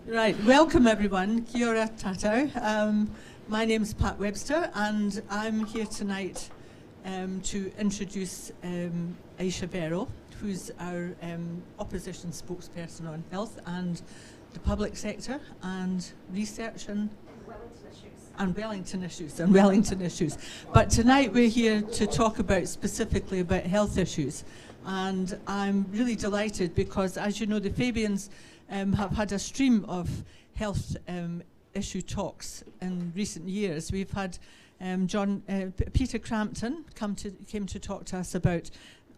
Right, welcome everyone. Kia ora tātou. My name's Pat Webster and I'm here tonight to introduce Ayesha Verrall, who's our opposition spokesperson on health and the public sector and research and Wellington issues. But tonight we're here to talk about specifically about health issues. And I'm really delighted because, as you know, the Fabians have had a stream of health issue talks in recent years. We've had Peter Crampton came to talk to us about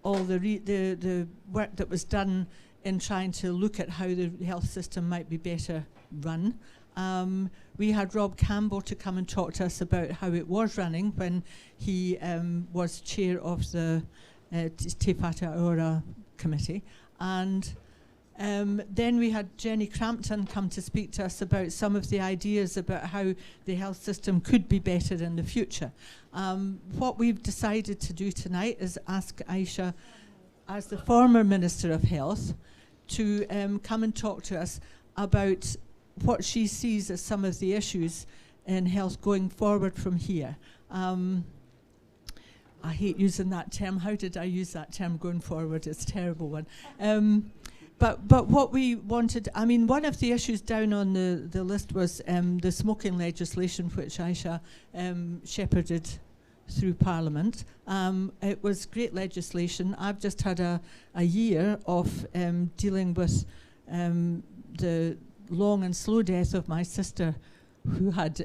all the work that was done in trying to look at how the health system might be better run. We had Rob Campbell to come and talk to us about how it was running when he was chair of the Te Whata Ora committee. And then we had Jenny Crampton come to speak to us about some of the ideas about how the health system could be better in the future. What we've decided to do tonight is ask Ayesha, as the former Minister of Health, to come and talk to us about what she sees as some of the issues in health going forward from here. I hate using that term. How did I use that term going forward? It's a terrible one. But what we wanted, I mean, one of the issues down on the list was the smoking legislation, which Ayesha shepherded through Parliament. It was great legislation. I've just had a year of dealing with the long and slow death of my sister who had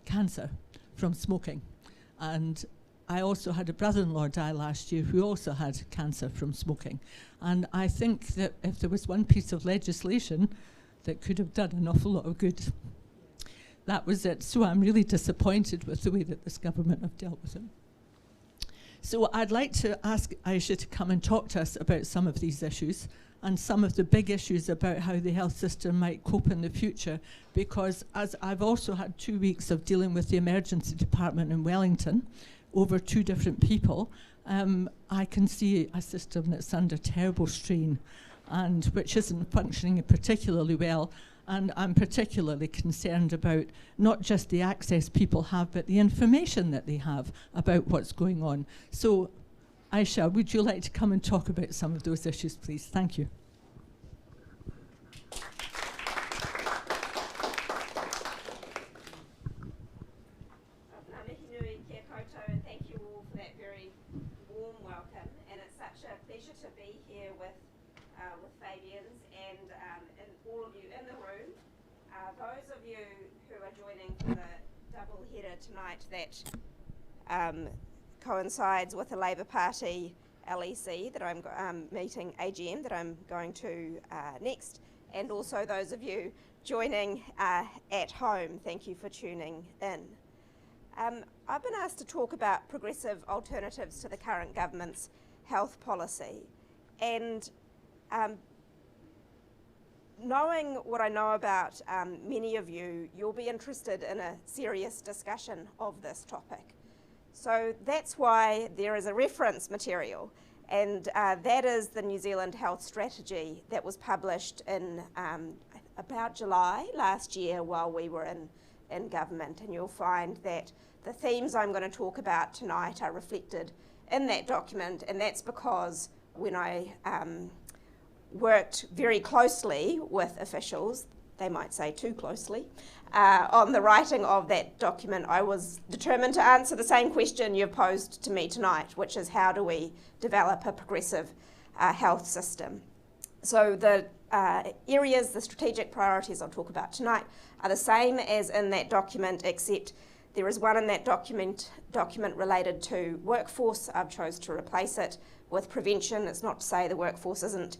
cancer from smoking. And I also had a brother-in-law die last year who also had cancer from smoking. And I think that if there was one piece of legislation that could have done an awful lot of good, that was it. So I'm really disappointed with the way that this government have dealt with it. So I'd like to ask Ayesha to come and talk to us about some of these issues and some of the big issues about how the health system might cope in the future, because as I've also had 2 weeks of dealing with the emergency department in Wellington, over 2 different people, I can see a system that's under terrible strain and which isn't functioning particularly well. And I'm particularly concerned about not just the access people have, but the information that they have about what's going on. So, Ayesha, would you like to come and talk about some of those issues, please? Thank you. Thank you all for that very warm welcome, and it's such a pleasure to be here with Fabians and all of you in the room. Those of you who are joining for the double header tonight that coincides with the Labour Party LEC that I'm meeting, AGM, that I'm going to next, and also those of you joining at home, thank you for tuning in. I've been asked to talk about progressive alternatives to the current government's health policy, and knowing what I know about many of you, you'll be interested in a serious discussion of this topic. So that's why there is a reference material, and that is the New Zealand Health Strategy that was published in about July last year while we were in government, and you'll find that the themes I'm going to talk about tonight are reflected in that document, and that's because when I worked very closely with officials, they might say too closely, on the writing of that document, I was determined to answer the same question you've posed to me tonight, which is how do we develop a progressive health system? So the areas, the strategic priorities I'll talk about tonight are the same as in that document, except there is one in that document related to workforce. I've chose to replace it with prevention. It's not to say the workforce isn't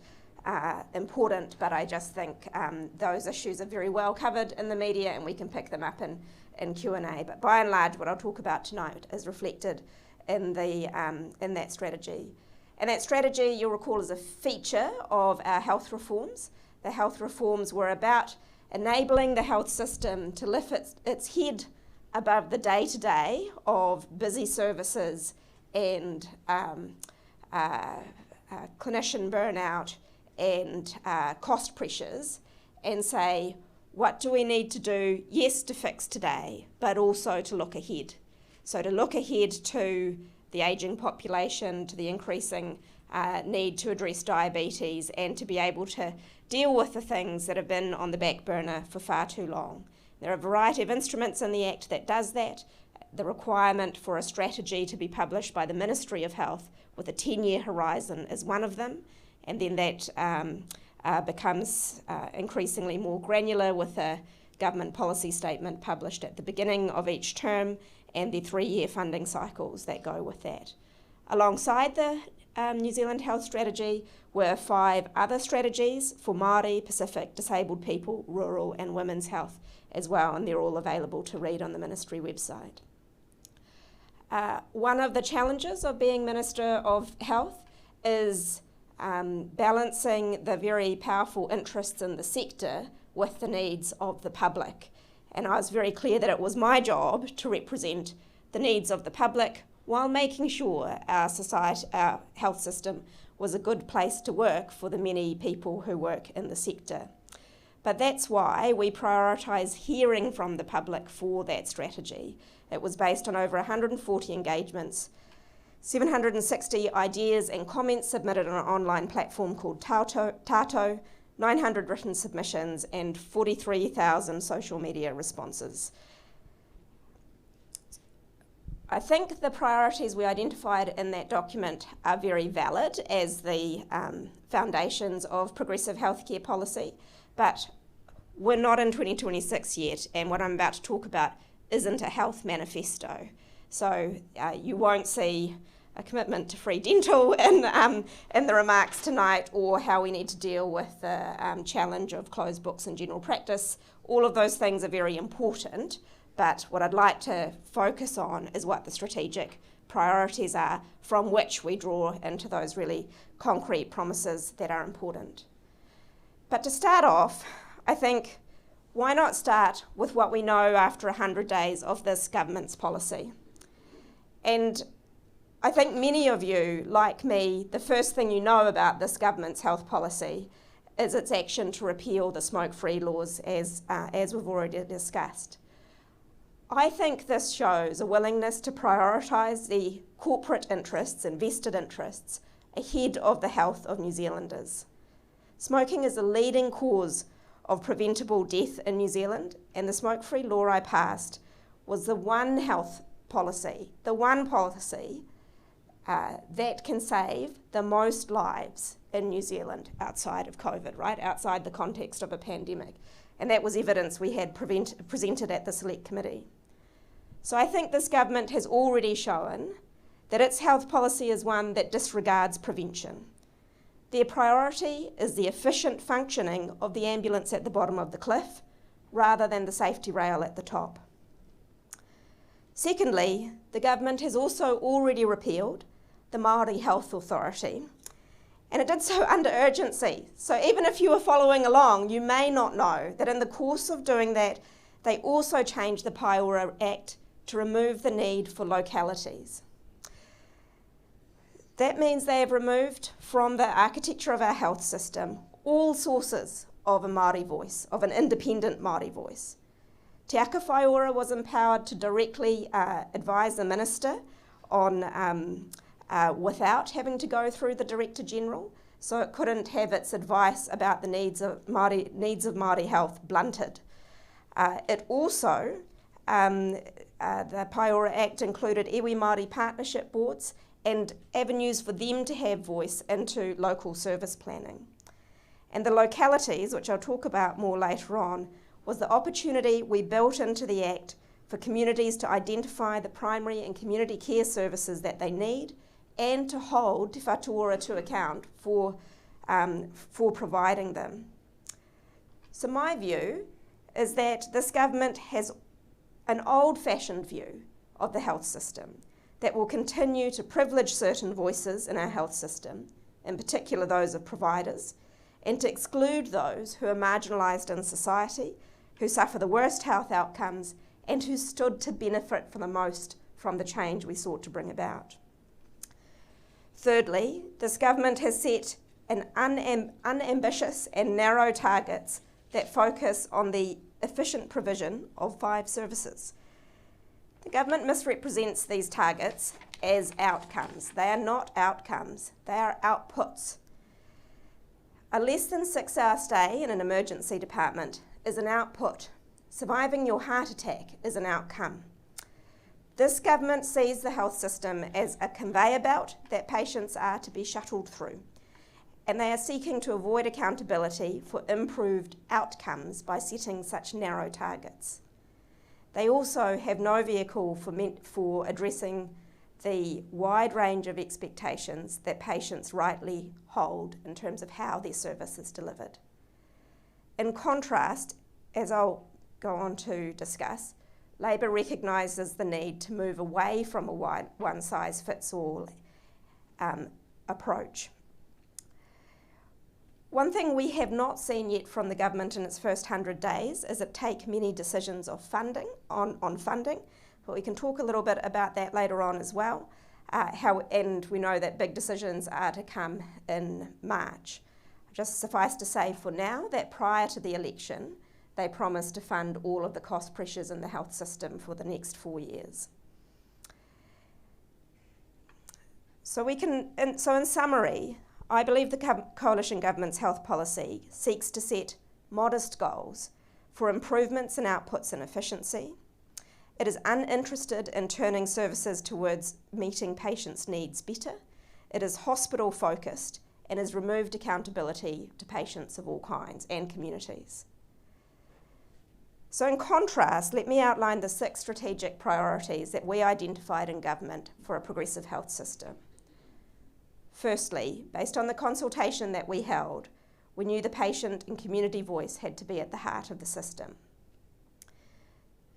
important, but I just think those issues are very well covered in the media and we can pick them up in Q&A. But by and large, what I'll talk about tonight is reflected in that strategy. And that strategy, you'll recall, is a feature of our health reforms. The health reforms were about enabling the health system to lift its head above the day-to-day of busy services and clinician burnout and cost pressures, and say, what do we need to do, yes, to fix today, but also to look ahead. So to look ahead to the ageing population, to the increasing need to address diabetes, and to be able to deal with the things that have been on the back burner for far too long. There are a variety of instruments in the Act that does that. The requirement for a strategy to be published by the Ministry of Health with a 10-year horizon is one of them, and then that becomes increasingly more granular with a government policy statement published at the beginning of each term and the 3-year funding cycles that go with that. Alongside the New Zealand Health Strategy were 5 other strategies for Māori, Pacific, disabled people, rural and women's health as well, and they're all available to read on the Ministry website. One of the challenges of being Minister of Health is balancing the very powerful interests in the sector with the needs of the public. And I was very clear that it was my job to represent the needs of the public while making sure our society, our health system, was a good place to work for the many people who work in the sector. But that's why we prioritise hearing from the public for that strategy. It was based on over 140 engagements, 760 ideas and comments submitted on an online platform called Tātou, 900 written submissions and 43,000 social media responses. I think the priorities we identified in that document are very valid as the foundations of progressive healthcare policy, but we're not in 2026 yet, and what I'm about to talk about isn't a health manifesto. So you won't see a commitment to free dental in the remarks tonight, or how we need to deal with the challenge of closed books in general practice. All of those things are very important, but what I'd like to focus on is what the strategic priorities are from which we draw into those really concrete promises that are important. But to start off, I think, why not start with what we know after 100 days of this government's policy? And I think many of you, like me, the first thing you know about this government's health policy is its action to repeal the Smokefree laws, as we've already discussed. I think this shows a willingness to prioritise the corporate interests and vested interests ahead of the health of New Zealanders. Smoking is a leading cause of preventable death in New Zealand, and the Smokefree law I passed was the one health policy, that can save the most lives in New Zealand outside of COVID, right, outside the context of a pandemic. And that was evidence we had presented at the Select Committee. So I think this government has already shown that its health policy is one that disregards prevention. Their priority is the efficient functioning of the ambulance at the bottom of the cliff, rather than the safety rail at the top. Secondly, the government has also already repealed the Māori Health Authority, and it did so under urgency. So even if you were following along, you may not know that in the course of doing that, they also changed the Paiora Act to remove the need for localities. That means they have removed from the architecture of our health system all sources of a Māori voice, of an independent Māori voice. Te Aka Whaiora was empowered to directly advise the minister on without having to go through the Director General, so it couldn't have its advice about the needs of Māori health blunted. It also, the Paiora Act included iwi Māori partnership boards and avenues for them to have voice into local service planning. And the localities, which I'll talk about more later on, was the opportunity we built into the Act for communities to identify the primary and community care services that they need, and to hold Te Whatuora to account for providing them. So my view is that this government has an old-fashioned view of the health system that will continue to privilege certain voices in our health system, in particular those of providers, and to exclude those who are marginalised in society, who suffer the worst health outcomes, and who stood to benefit for the most from the change we sought to bring about. Thirdly, this government has set an unambitious and narrow targets that focus on the efficient provision of 5 services. The government misrepresents these targets as outcomes. They are not outcomes, they are outputs. A less than 6-hour stay in an emergency department is an output. Surviving your heart attack is an outcome. This government sees the health system as a conveyor belt that patients are to be shuttled through, and they are seeking to avoid accountability for improved outcomes by setting such narrow targets. They also have no vehicle for addressing the wide range of expectations that patients rightly hold in terms of how their service is delivered. In contrast, as I'll go on to discuss, Labor recognises the need to move away from a one-size-fits-all approach. One thing we have not seen yet from the government in its first 100 days is it take many decisions of funding, on funding, but we can talk a little bit about that later on as well, and we know that big decisions are to come in March. Just suffice to say for now that prior to the election, they promised to fund all of the cost pressures in the health system for the next 4 years. So in summary, I believe the coalition government's health policy seeks to set modest goals for improvements in outputs and efficiency. It is uninterested in turning services towards meeting patients' needs better. It is hospital focused and has removed accountability to patients of all kinds and communities. So in contrast, let me outline the 6 strategic priorities that we identified in government for a progressive health system. Firstly, based on the consultation that we held, we knew the patient and community voice had to be at the heart of the system.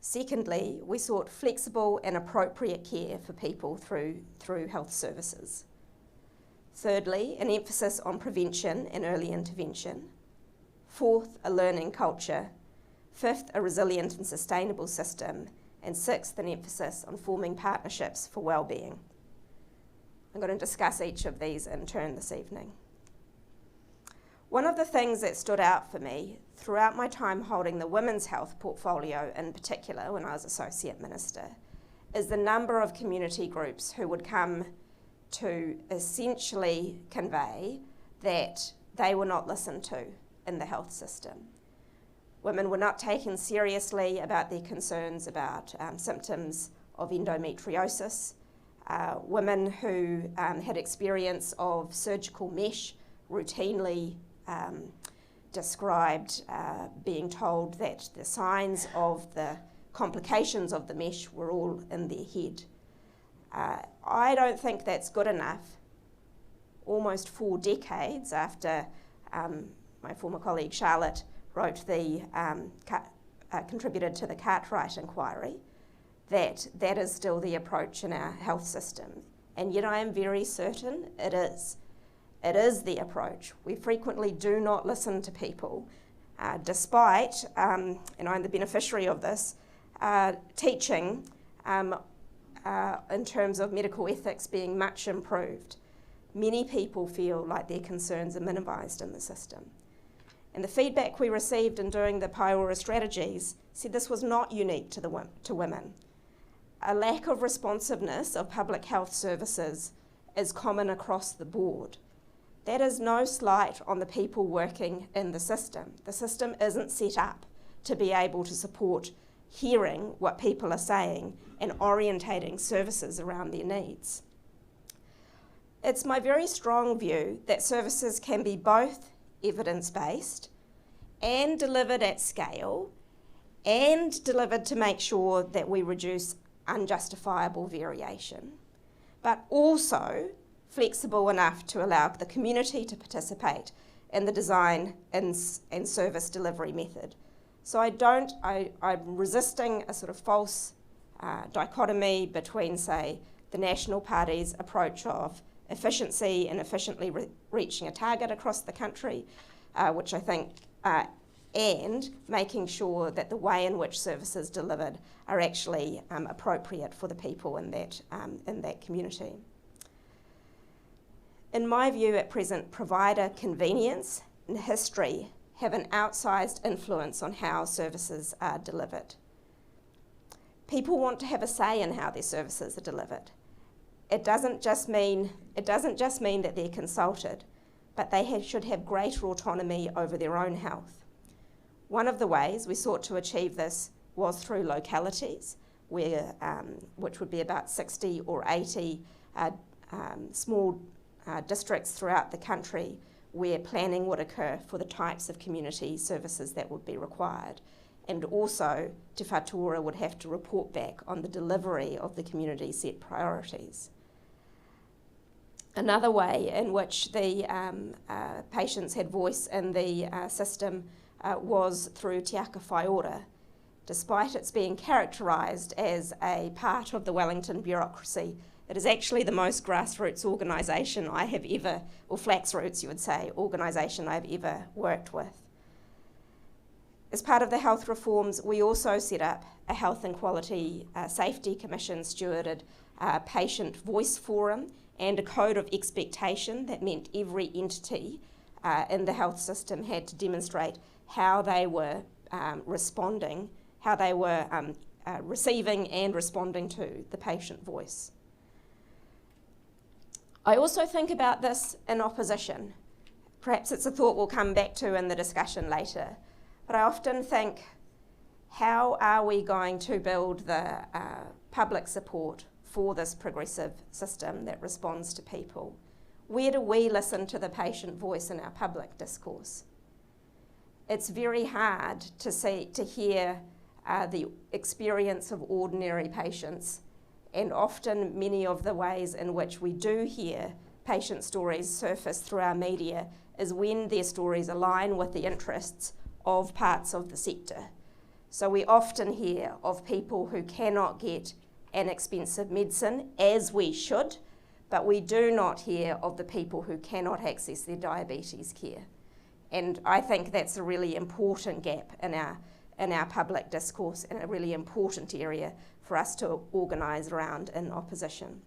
Secondly, we sought flexible and appropriate care for people through health services. Thirdly, an emphasis on prevention and early intervention. Fourth, a learning culture. Fifth, a resilient and sustainable system. And sixth, an emphasis on forming partnerships for wellbeing. I'm going to discuss each of these in turn this evening. One of the things that stood out for me throughout my time holding the women's health portfolio in particular when I was Associate Minister is the number of community groups who would come to essentially convey that they were not listened to in the health system. Women were not taken seriously about their concerns about symptoms of endometriosis. Women who had experience of surgical mesh routinely described being told that the signs of the complications of the mesh were all in their head. I don't think that's good enough. Almost 4 decades after my former colleague Charlotte wrote contributed to the Cartwright inquiry, that is still the approach in our health system. And yet I am very certain it is. It is the approach. We frequently do not listen to people, despite, and I'm the beneficiary of this, teaching in terms of medical ethics being much improved. Many people feel like their concerns are minimised in the system. And the feedback we received in doing the Paiora strategies said this was not unique to women. A lack of responsiveness of public health services is common across the board. That is no slight on the people working in the system. The system isn't set up to be able to support hearing what people are saying and orientating services around their needs. It's my very strong view that services can be both evidence-based and delivered at scale and delivered to make sure that we reduce unjustifiable variation, but also flexible enough to allow the community to participate in the design and service delivery method. So I'm resisting a sort of false dichotomy between, say, the National Party's approach of efficiency and efficiently reaching a target across the country, which I think, and making sure that the way in which services delivered are actually appropriate for the people in that community. In my view, at present, provider convenience and history have an outsized influence on how services are delivered. People want to have a say in how their services are delivered. It doesn't just mean that they're consulted, but they should have greater autonomy over their own health. One of the ways we sought to achieve this was through localities, where, which would be about 60 or 80 small districts throughout the country, where planning would occur for the types of community services that would be required. And also, Te Whatuora would have to report back on the delivery of the community set priorities. Another way in which the patients had voice in the system was through Te Aka Whaiora. Despite its being characterised as a part of the Wellington bureaucracy, it is actually the most grassroots organisation I have ever, or flax roots you would say, organisation I've ever worked with. As part of the health reforms, we also set up a Health and Quality Safety Commission stewarded patient voice forum and a code of expectation that meant every entity in the health system had to demonstrate how they were responding, how they were receiving and responding to the patient voice. I also think about this in opposition. Perhaps it's a thought we'll come back to in the discussion later, but I often think, how are we going to build the public support for this progressive system that responds to people? Where do we listen to the patient voice in our public discourse? It's very hard to hear the experience of ordinary patients, and often many of the ways in which we do hear patient stories surface through our media is when their stories align with the interests of parts of the sector. So we often hear of people who cannot get an expensive medicine, as we should, but we do not hear of the people who cannot access their diabetes care. And I think that's a really important gap in our public discourse, and a really important area for us to organise around in opposition.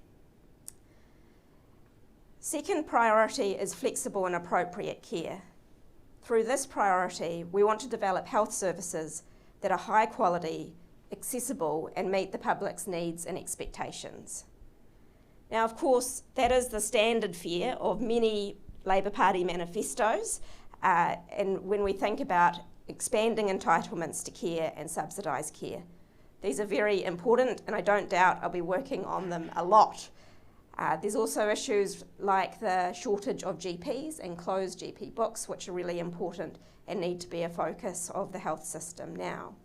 Second priority is flexible and appropriate care. Through this priority, we want to develop health services that are high quality, accessible, and meet the public's needs and expectations. Now, of course, that is the standard fare of many Labour Party manifestos, and when we think about expanding entitlements to care and subsidised care. These are very important, and I don't doubt I'll be working on them a lot. There's also issues like the shortage of GPs and closed GP books, which are really important and need to be a focus of the health system now.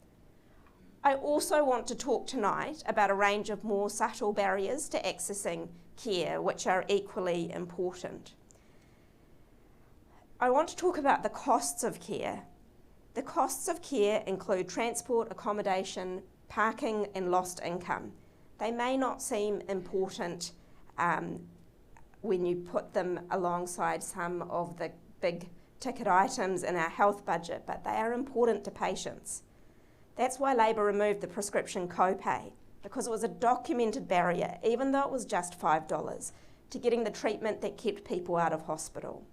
I also want to talk tonight about a range of more subtle barriers to accessing care, which are equally important. I want to talk about the costs of care. The costs of care include transport, accommodation, parking, and lost income. They may not seem important when you put them alongside some of the big ticket items in our health budget, but they are important to patients. That's why Labour removed the prescription copay, because it was a documented barrier, even though it was just $5, to getting the treatment that kept people out of hospital.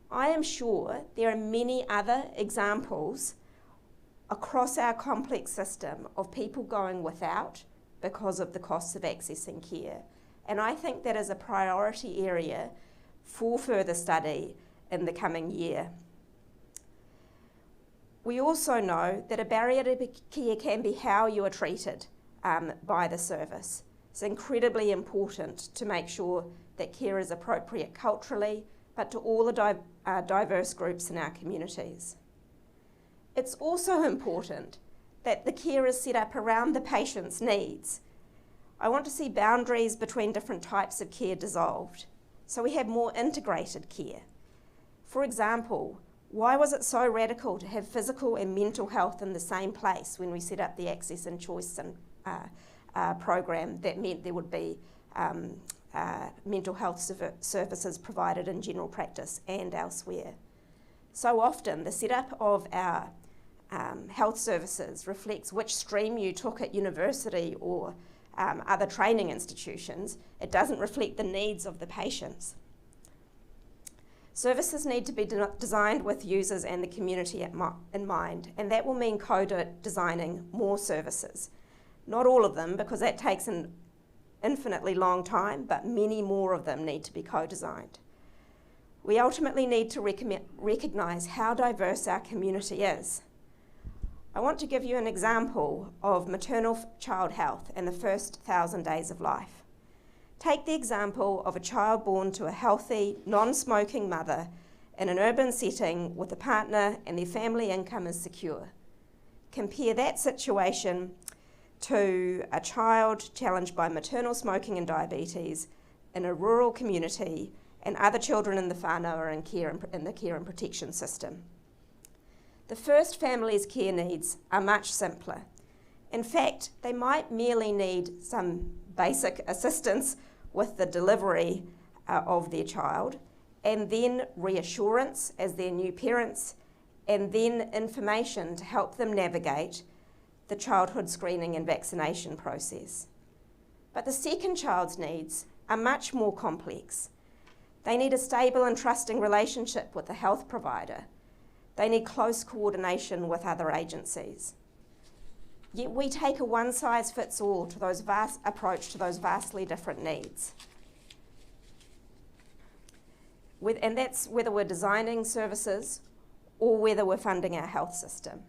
I am sure there are many other examples across our complex system of people going without because of the costs of accessing care. And I think that is a priority area for further study in the coming year. We also know that a barrier to care can be how you are treated by the service. It's incredibly important to make sure that care is appropriate culturally, but to all the diverse groups in our communities. It's also important that the care is set up around the patient's needs. I want to see boundaries between different types of care dissolved, so we have more integrated care. For example, why was it so radical to have physical and mental health in the same place when we set up the Access and Choice program that meant there would be mental health services provided in general practice and elsewhere? So often the setup of our health services reflects which stream you took at university or other training institutions. It doesn't reflect the needs of the patients. Services need to be designed with users and the community in mind, and that will mean co-designing more services. Not all of them, because that takes an infinitely long time, but many more of them need to be co-designed. We ultimately need to recognise how diverse our community is. I want to give you an example of maternal child health in the first 1,000 days of life. Take the example of a child born to a healthy, non-smoking mother in an urban setting with a partner and their family income is secure. Compare that situation to a child challenged by maternal smoking and diabetes in a rural community, and other children in the whānau are in the care and protection system. The first family's care needs are much simpler. In fact, they might merely need some basic assistance with the delivery of their child, and then reassurance as their new parents, and then information to help them navigate the childhood screening and vaccination process. But the second child's needs are much more complex. They need a stable and trusting relationship with the health provider. They need close coordination with other agencies. Yet we take a one-size-fits-all to those approach to those vastly different needs. And that's whether we're designing services or whether we're funding our health system.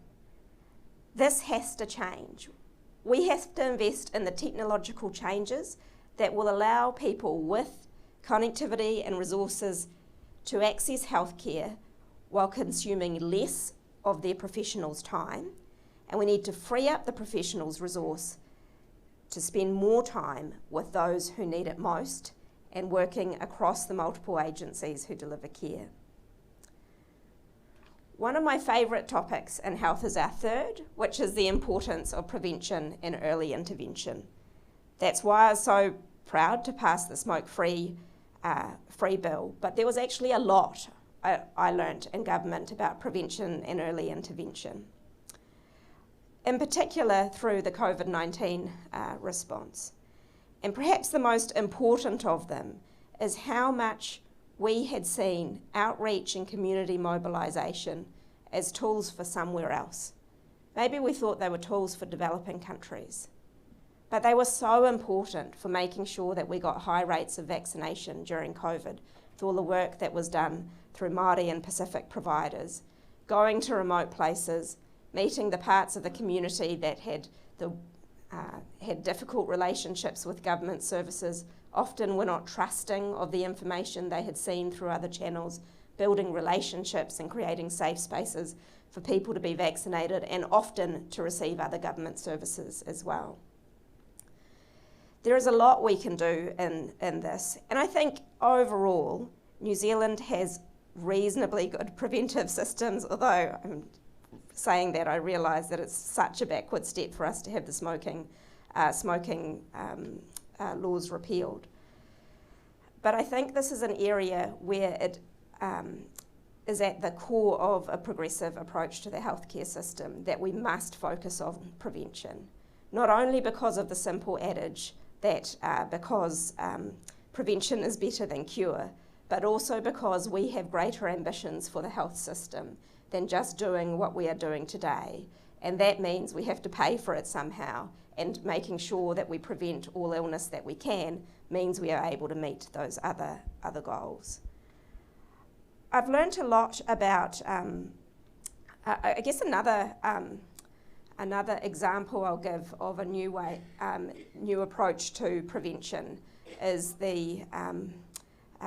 This has to change. We have to invest in the technological changes that will allow people with connectivity and resources to access healthcare while consuming less of their professionals' time. And we need to free up the professionals' resource to spend more time with those who need it most and working across the multiple agencies who deliver care. One of my favourite topics in health is our third, which is the importance of prevention and early intervention. That's why I was so proud to pass the Smokefree free bill, but there was actually a lot I learnt in government about prevention and early intervention, in particular through the COVID-19 response. And perhaps the most important of them is how much we had seen outreach and community mobilisation as tools for somewhere else. Maybe we thought they were tools for developing countries, but they were so important for making sure that we got high rates of vaccination during COVID, with all the work that was done through Māori and Pacific providers, going to remote places, meeting the parts of the community that had difficult relationships with government services, often were not trusting of the information they had seen through other channels, building relationships and creating safe spaces for people to be vaccinated and often to receive other government services as well. There is a lot we can do in this, and I think overall New Zealand has reasonably good preventive systems, although I'm saying that I realise that it's such a backward step for us to have the smoking laws repealed. But I think this is an area where it is at the core of a progressive approach to the healthcare system, that we must focus on prevention, not only because of the simple adage that because prevention is better than cure, but also because we have greater ambitions for the health system than just doing what we are doing today. And that means we have to pay for it somehow, and making sure that we prevent all illness that we can means we are able to meet those other goals. I've learnt a lot about, I guess another example I'll give of a new approach to prevention is the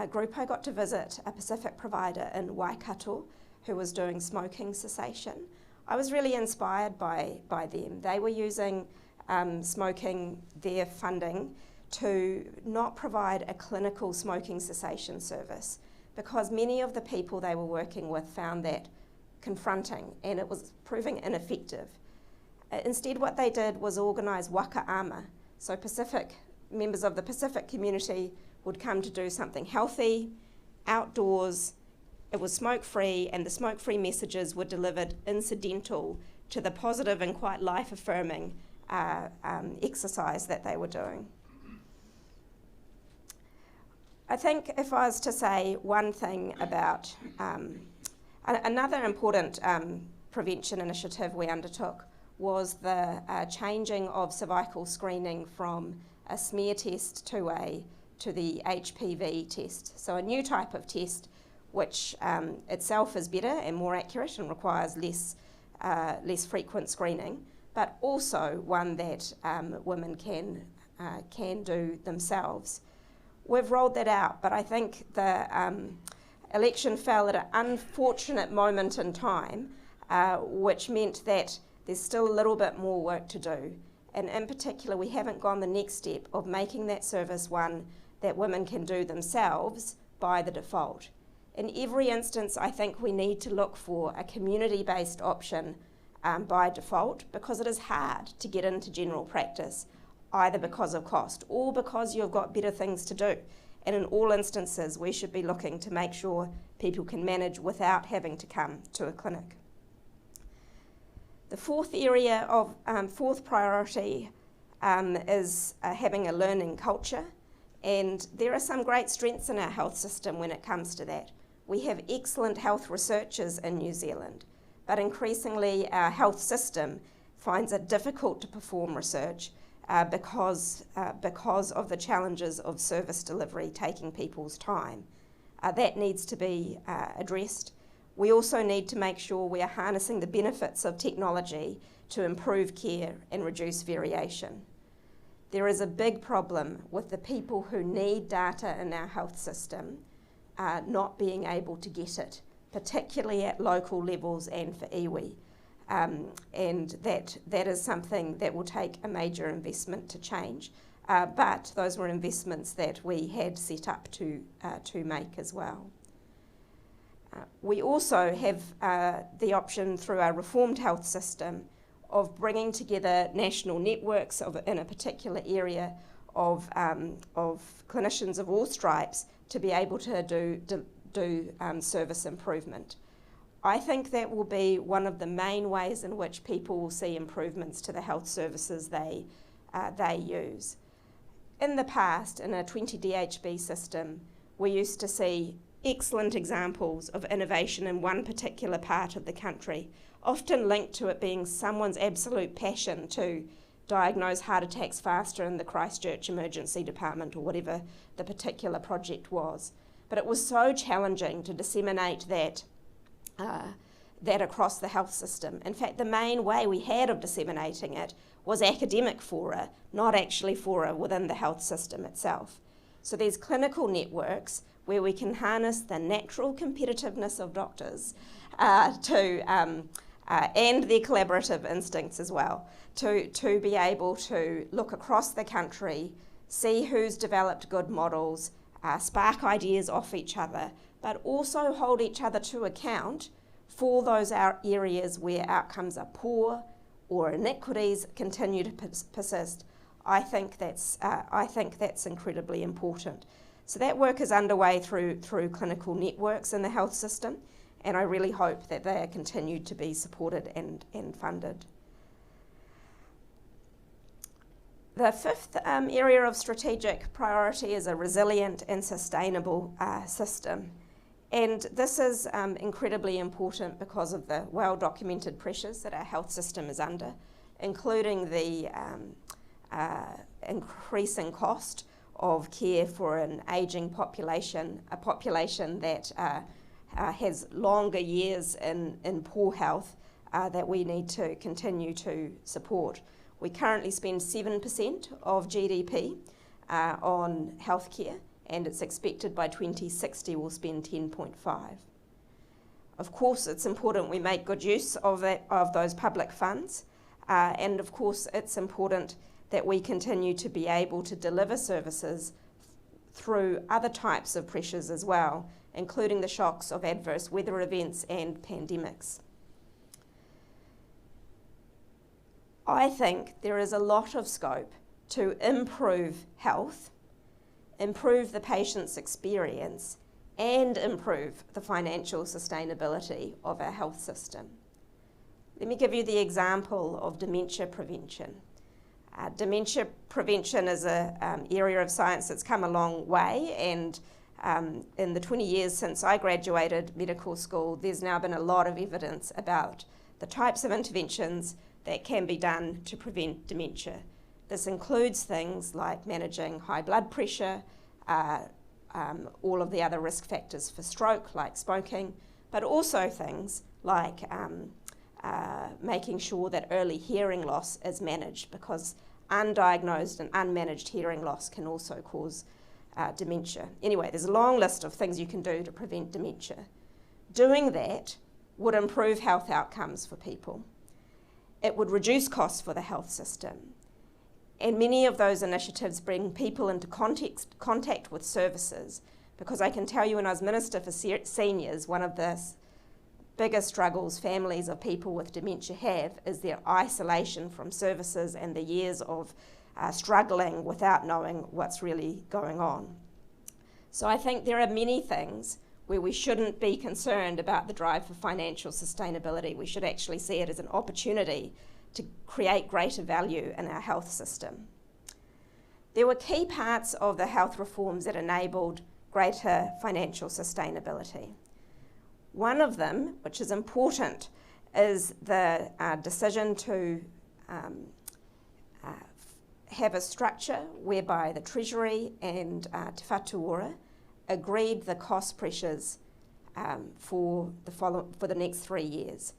group I got to visit, a Pacific provider in Waikato who was doing smoking cessation. I was really inspired by them. They were using smoking, their funding, to not provide a clinical smoking cessation service, because many of the people they were working with found that confronting and it was proving ineffective. Instead, what they did was organise waka ama. So members of the Pacific community would come to do something healthy, outdoors. It was smoke-free, and the smoke-free messages were delivered incidental to the positive and quite life-affirming exercise that they were doing. I think if I was to say one thing about another important prevention initiative we undertook was the changing of cervical screening from a smear test to the HPV test. So a new type of test which itself is better and more accurate and requires less frequent screening, but also one that women can do themselves. We've rolled that out, but I think the election fell at an unfortunate moment in time, which meant that there's still a little bit more work to do. And in particular, we haven't gone the next step of making that service one that women can do themselves by the default. In every instance, I think we need to look for a community-based option by default, because it is hard to get into general practice, either because of cost or because you've got better things to do. And in all instances, we should be looking to make sure people can manage without having to come to a clinic. The fourth priority is having a learning culture, and there are some great strengths in our health system when it comes to that. We have excellent health researchers in New Zealand, but increasingly our health system finds it difficult to perform research because of the challenges of service delivery taking people's time. That needs to be addressed. We also need to make sure we are harnessing the benefits of technology to improve care and reduce variation. There is a big problem with the people who need data in our health system not being able to get it, particularly at local levels and for iwi. And that is something that will take a major investment to change. But those were investments that we had set up to make as well. We also have the option through our reformed health system of bringing together national networks in a particular area of clinicians of all stripes to be able to do service improvement. I think that will be one of the main ways in which people will see improvements to the health services they use. In the past, in a 20 DHB system, we used to see excellent examples of innovation in one particular part of the country, often linked to it being someone's absolute passion to diagnose heart attacks faster in the Christchurch Emergency Department or whatever the particular project was. But it was so challenging to disseminate that across the health system. In fact, the main way we had of disseminating it was academic fora, not actually fora within the health system itself. So there's clinical networks where we can harness the natural competitiveness of doctors and their collaborative instincts as well, to be able to look across the country, see who's developed good models, spark ideas off each other, but also hold each other to account for those areas where outcomes are poor or inequities continue to persist. I think that's incredibly important. So that work is underway through clinical networks in the health system, and I really hope that they are continued to be supported and funded. The fifth area of strategic priority is a resilient and sustainable system. And this is incredibly important because of the well-documented pressures that our health system is under, including the increasing cost of care for an ageing population, a population that has longer years in poor health that we need to continue to support. We currently spend 7% of GDP on healthcare, and it's expected by 2060 we'll spend 10.5. Of course, it's important we make good use of those public funds, and of course it's important that we continue to be able to deliver services through other types of pressures as well, including the shocks of adverse weather events and pandemics. I think there is a lot of scope to improve health, improve the patient's experience, and improve the financial sustainability of our health system. Let me give you the example of dementia prevention. Dementia prevention is an area of science that's come a long way, and in the 20 years since I graduated medical school, there's now been a lot of evidence about the types of interventions that can be done to prevent dementia. This includes things like managing high blood pressure, all of the other risk factors for stroke, like smoking, but also things like making sure that early hearing loss is managed, because undiagnosed and unmanaged hearing loss can also cause dementia. Anyway, there's a long list of things you can do to prevent dementia. Doing that would improve health outcomes for people. It would reduce costs for the health system. And many of those initiatives bring people into contact with services, because I can tell you, when I was Minister for Seniors, one of the biggest struggles families of people with dementia have is their isolation from services and the years of struggling without knowing what's really going on. So I think there are many things where we shouldn't be concerned about the drive for financial sustainability. We should actually see it as an opportunity to create greater value in our health system. There were key parts of the health reforms that enabled greater financial sustainability. One of them, which is important, is the decision to have a structure whereby the Treasury and Te Whatu Ora agreed the cost pressures for the next 3 years.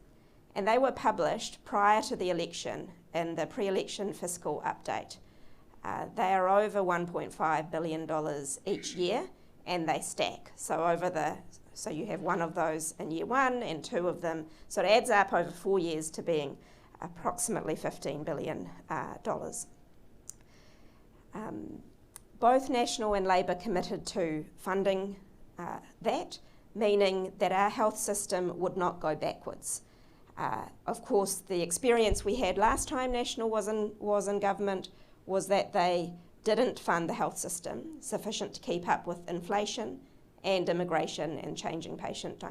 And they were published prior to the election in the pre-election fiscal update. They are over $1.5 billion each year, and they stack. So you have one of those in year one and two of them. So it adds up over 4 years to being approximately $15 billion. Both National and Labour committed to funding that, meaning that our health system would not go backwards. Of course, the experience we had last time National was in government was that they didn't fund the health system sufficient to keep up with inflation and immigration and changing patient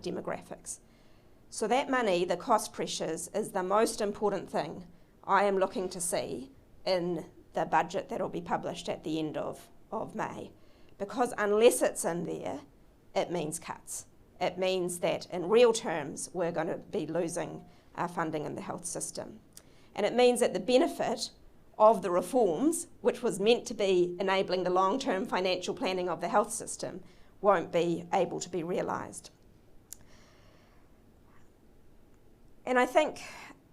demographics. So that money, the cost pressures, is the most important thing I am looking to see in the budget that will be published at the end of May. Because unless it's in there, it means cuts. It means that in real terms, we're going to be losing funding in the health system. And it means that the benefit of the reforms, which was meant to be enabling the long-term financial planning of the health system, won't be able to be realised. And I think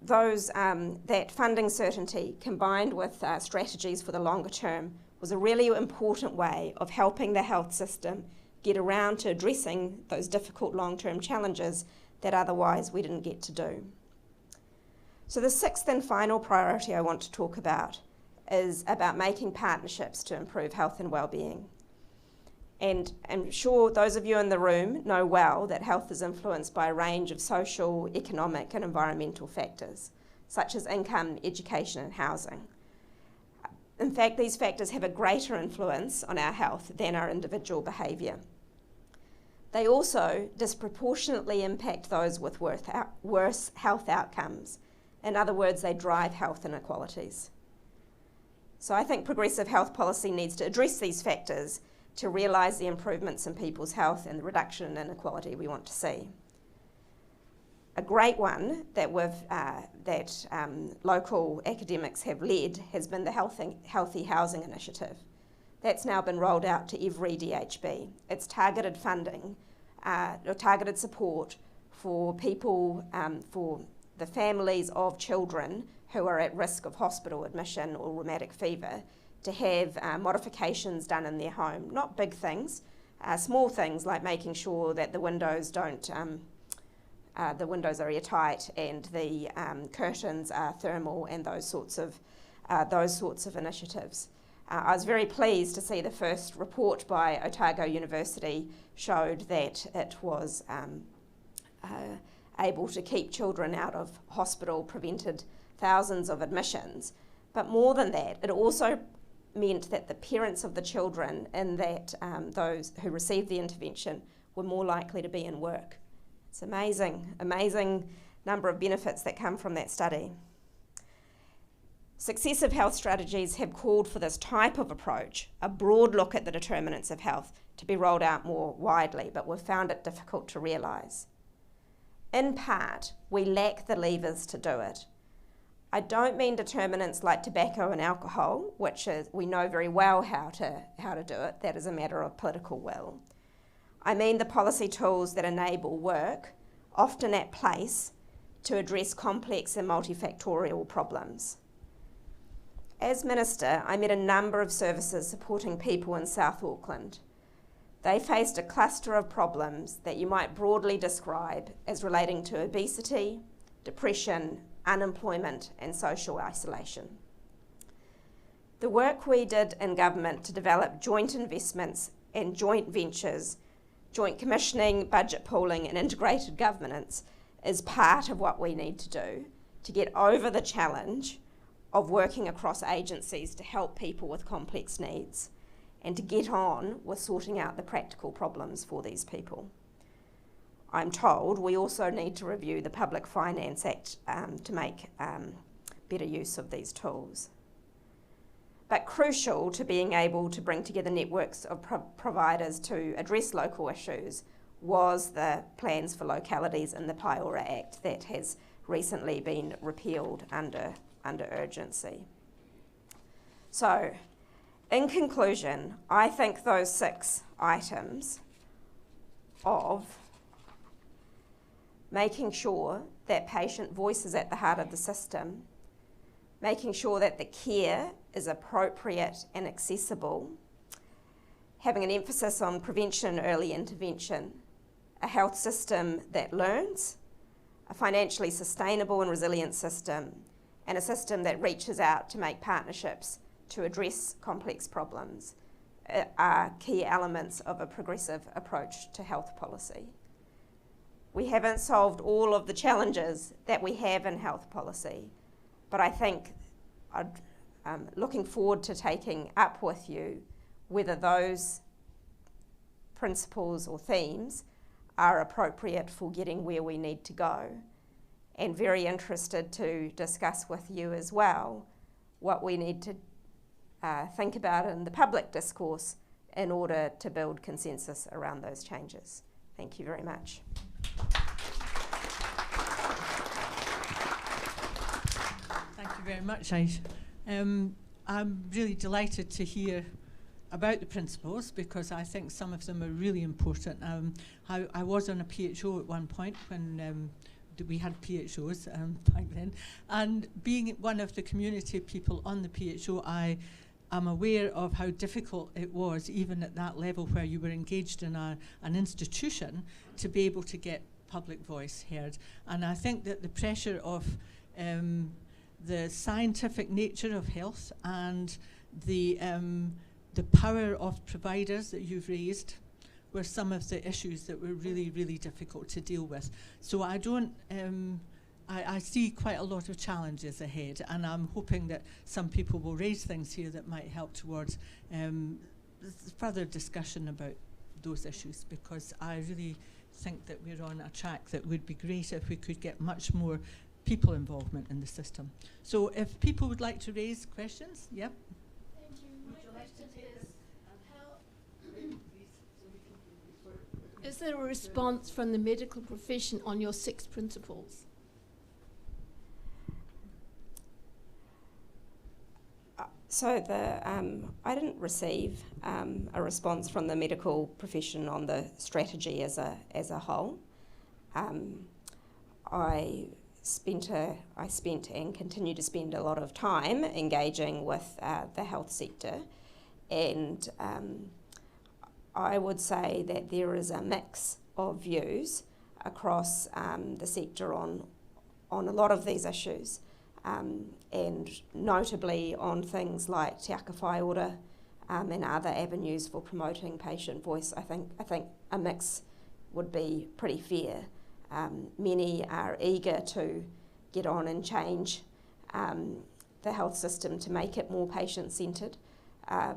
that funding certainty combined with strategies for the longer term was a really important way of helping the health system get around to addressing those difficult long-term challenges that otherwise we didn't get to do. So the sixth and final priority I want to talk about is about making partnerships to improve health and well-being. And I'm sure those of you in the room know well that health is influenced by a range of social, economic and environmental factors, such as income, education and housing. In fact, these factors have a greater influence on our health than our individual behaviour. They also disproportionately impact those with worse health outcomes. In other words, they drive health inequalities. So I think progressive health policy needs to address these factors to realise the improvements in people's health and the reduction in inequality we want to see. A great one that local academics have led has been the Healthy Housing Initiative. That's now been rolled out to every DHB. It's targeted funding or targeted support for people, for the families of children who are at risk of hospital admission or rheumatic fever, to have modifications done in their home. Not big things, small things like making sure that the windows the windows are airtight and the curtains are thermal and those sorts of initiatives. I was very pleased to see the first report by Otago University showed that it was able to keep children out of hospital, prevented thousands of admissions. But more than that, it also meant that the parents of the children and that those who received the intervention were more likely to be in work. It's amazing number of benefits that come from that study. Successive health strategies have called for this type of approach, a broad look at the determinants of health, to be rolled out more widely, but we've found it difficult to realise. In part, we lack the levers to do it. I don't mean determinants like tobacco and alcohol, which we know very well how to do it. That is a matter of political will. I mean the policy tools that enable work, often at place, to address complex and multifactorial problems. As Minister, I met a number of services supporting people in South Auckland. They faced a cluster of problems that you might broadly describe as relating to obesity, depression, unemployment and social isolation. The work we did in government to develop joint investments and joint ventures, joint commissioning, budget pooling and integrated governance is part of what we need to do to get over the challenge of working across agencies to help people with complex needs and to get on with sorting out the practical problems for these people. I'm told we also need to review the Public Finance Act to make better use of these tools. But crucial to being able to bring together networks of providers to address local issues was the plans for localities in the Paiora Act that has recently been repealed under urgency. So, in conclusion, I think those 6 items of making sure that patient voice is at the heart of the system, making sure that the care is appropriate and accessible, having an emphasis on prevention and early intervention, a health system that learns, a financially sustainable and resilient system, and a system that reaches out to make partnerships to address complex problems are key elements of a progressive approach to health policy. We haven't solved all of the challenges that we have in health policy, but I think I'm looking forward to taking up with you whether those principles or themes are appropriate for getting where we need to go, and very interested to discuss with you as well what we need to think about in the public discourse in order to build consensus around those changes. Thank you very much. Thank you very much, Ayesha. I'm really delighted to hear about the principles because I think some of them are really important. I was on a PHO at one point when we had PHOs back then, and being one of the community people on the PHO, I am aware of how difficult it was, even at that level where you were engaged in an institution, to be able to get public voice heard. And I think that the pressure of the scientific nature of health and the power of providers that you've raised were some of the issues that were really, really difficult to deal with. So I don't, I see quite a lot of challenges ahead, and I'm hoping that some people will raise things here that might help towards further discussion about those issues, because I really think that we're on a track that would be great if we could get much more people involvement in the system. So if people would like to raise questions, yep. Thank you. My question is, is there a response from the medical profession on your 6 principles? So I didn't receive a response from the medical profession on the strategy as a whole. I spent and continue to spend a lot of time engaging with the health sector, and I would say that there is a mix of views across the sector on a lot of these issues, and notably on things like te aka whai ora and other avenues for promoting patient voice. I think a mix would be pretty fair. Many are eager to get on and change the health system to make it more patient-centred,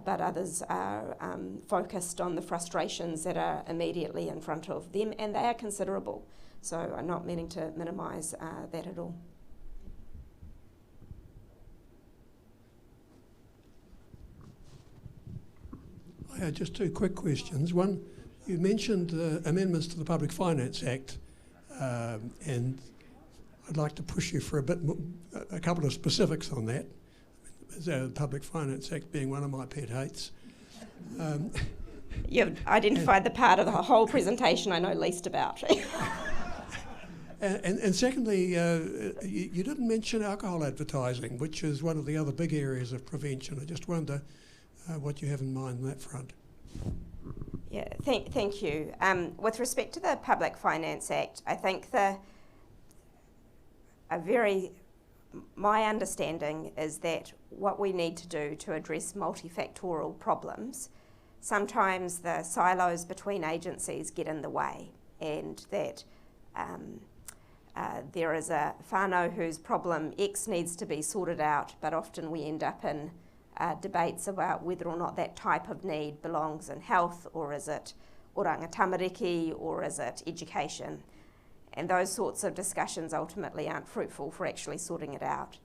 but others are focused on the frustrations that are immediately in front of them, and they are considerable. So I'm not meaning to minimise that at all. had just two quick questions. One, you mentioned amendments to the Public Finance Act, and I'd like to push you for a couple of specifics on that. The Public Finance Act being one of my pet hates. You've identified the part of the whole presentation I know least about. And secondly, you didn't mention alcohol advertising, which is one of the other big areas of prevention. I just wonder what you have in mind on that front. Yeah, thank you. With respect to the Public Finance Act, I think my understanding is that what we need to do to address multifactorial problems, sometimes the silos between agencies get in the way, and that there is a whānau whose problem X needs to be sorted out, but often we end up in debates about whether or not that type of need belongs in health, or is it oranga tamariki, or is it education. And those sorts of discussions ultimately aren't fruitful for actually sorting it out.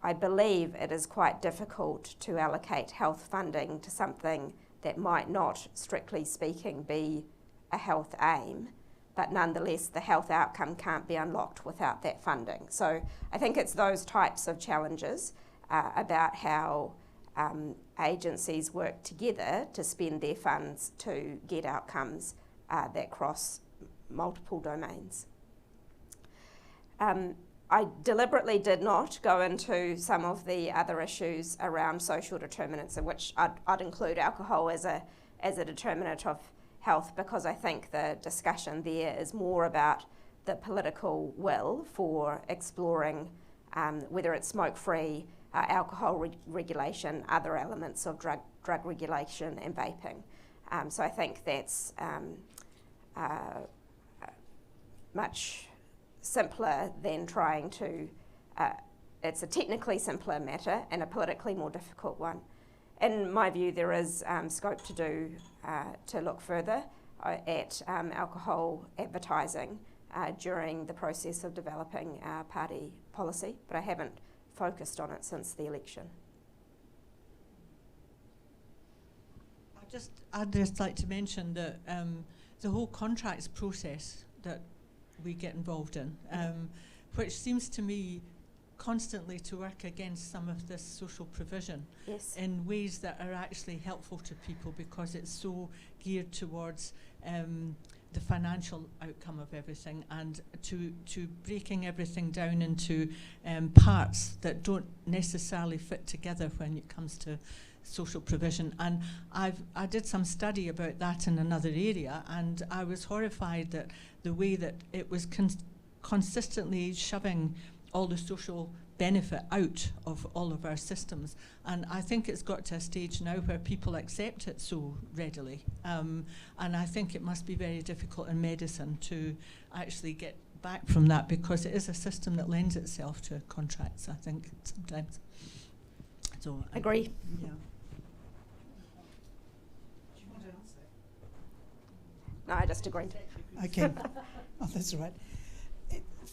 I believe it is quite difficult to allocate health funding to something that might not, strictly speaking, be a health aim, but nonetheless the health outcome can't be unlocked without that funding. So I think it's those types of challenges about how agencies work together to spend their funds to get outcomes that cross multiple domains. I deliberately did not go into some of the other issues around social determinants, in which I'd include alcohol as a determinant of health, because I think the discussion there is more about the political will for exploring whether it's smoke-free, alcohol regulation, other elements of drug regulation and vaping. So I think that's much simpler than trying to, it's a technically simpler matter and a politically more difficult one. In my view, there is scope to look further at alcohol advertising during the process of developing our party policy, but I haven't focused on it since the election. I'd just like to mention that the whole contracts process that we get involved in, which seems to me constantly to work against some of this social provision. Yes. In ways that are actually helpful to people, because it's so geared towards the financial outcome of everything, and to breaking everything down into parts that don't necessarily fit together when it comes to social provision. And I did some study about that in another area, and I was horrified that the way that it was consistently shoving all the social benefit out of all of our systems. And I think it's got to a stage now where people accept it so readily. And I think it must be very difficult in medicine to actually get back from that, because it is a system that lends itself to contracts, I think, sometimes. So Agree. Yeah. No, I just agree. Okay. Oh, that's all right.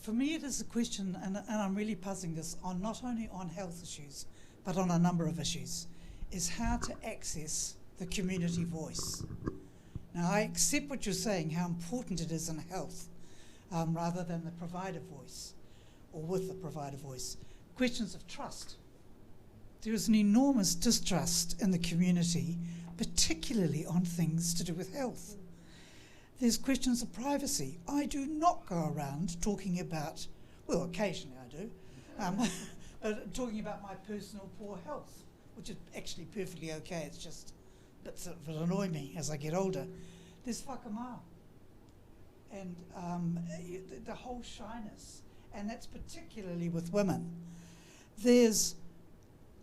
For me, it is a question, and I'm really puzzling this on not only on health issues, but on a number of issues, is how to access the community voice. Now, I accept what you're saying, how important it is in health, rather than the provider voice, or with the provider voice. Questions of trust. There is an enormous distrust in the community, particularly on things to do with health. There's questions of privacy. I do not go around talking about, well, occasionally I do, but talking about my personal poor health, which is actually perfectly okay. It's just bits that annoy me as I get older. There's whakamā, and the whole shyness, and that's particularly with women. There's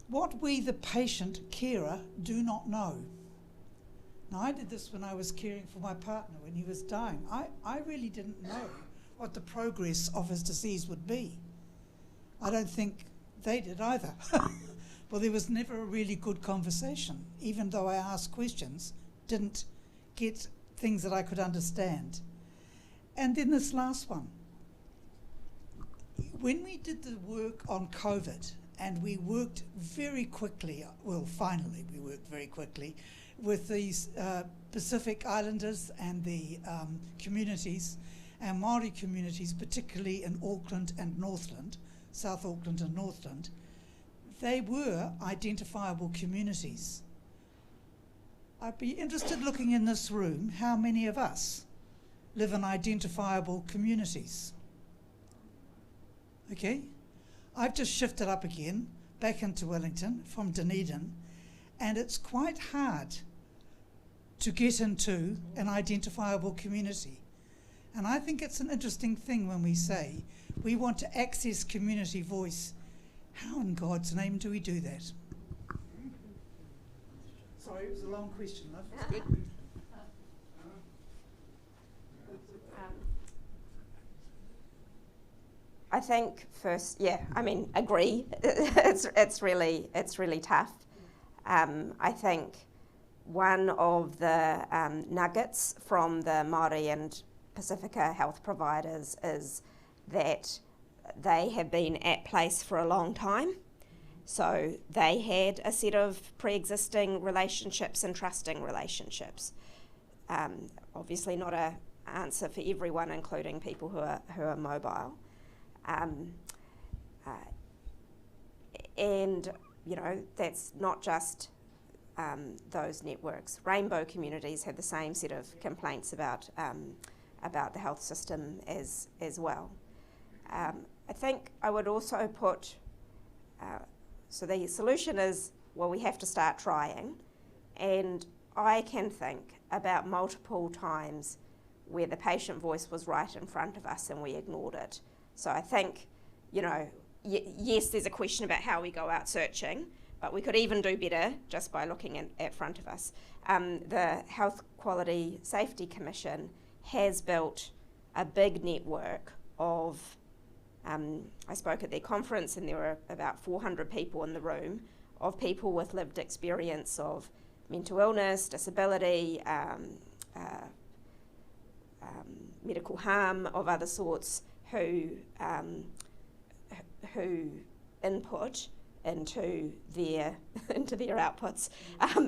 what we, the patient carer, do not know. Now, I did this when I was caring for my partner when he was dying. I really didn't know what the progress of his disease would be. I don't think they did either. Well, there was never a really good conversation, even though I asked questions, didn't get things that I could understand. And then this last one. When we did the work on COVID, and we worked very quickly, well, finally we worked very quickly, with these Pacific Islanders and the communities and Māori communities, particularly in Auckland and Northland, South Auckland and Northland, they were identifiable communities. I'd be interested, looking in this room, how many of us live in identifiable communities? Okay, I've just shifted up again, back into Wellington from Dunedin, and it's quite hard to get into an identifiable community. And I think it's an interesting thing when we say we want to access community voice. How in God's name do we do that? Sorry, it was a long question, love. It's good. I think first, agree. it's really tough. I think one of the nuggets from the Māori and Pacifica health providers is that they have been at place for a long time. So they had a set of pre-existing relationships and trusting relationships. Obviously not an answer for everyone, including people who are mobile. And that's not just those networks. Rainbow communities have the same set of complaints about the health system as well. I think I would also put, so the solution is, well, we have to start trying, and I can think about multiple times where the patient voice was right in front of us and we ignored it. So I think, yes, there's a question about how we go out searching, but we could even do better just by looking at front of us. The Health Quality Safety Commission has built a big network of, I spoke at their conference and there were about 400 people in the room, of people with lived experience of mental illness, disability, medical harm of other sorts, who input into their outputs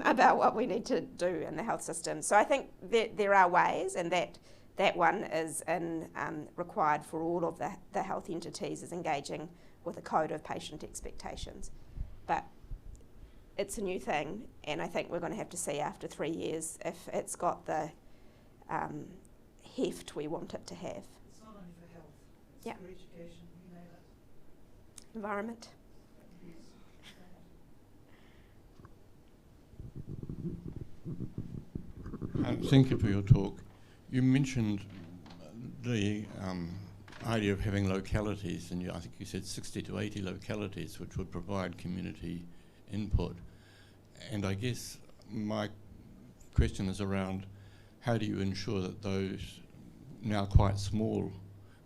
about what we need to do in the health system. So I think that there are ways, and that one is required for all of the health entities, is engaging with a code of patient expectations. But it's a new thing, and I think we're going to have to see after 3 years if it's got the heft we want it to have. It's not only for health, it's Yeah. for education, you know that. Environment. Thank you for your talk. You mentioned the idea of having localities, and I think you said 60 to 80 localities which would provide community input. And I guess my question is around, how do you ensure that those now quite small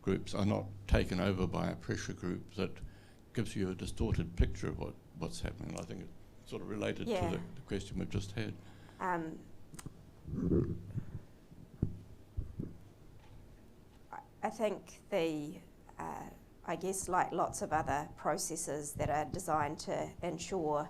groups are not taken over by a pressure group that gives you a distorted picture of what's happening? I think it's sort of related to the question we've just had. I think I guess like lots of other processes that are designed to ensure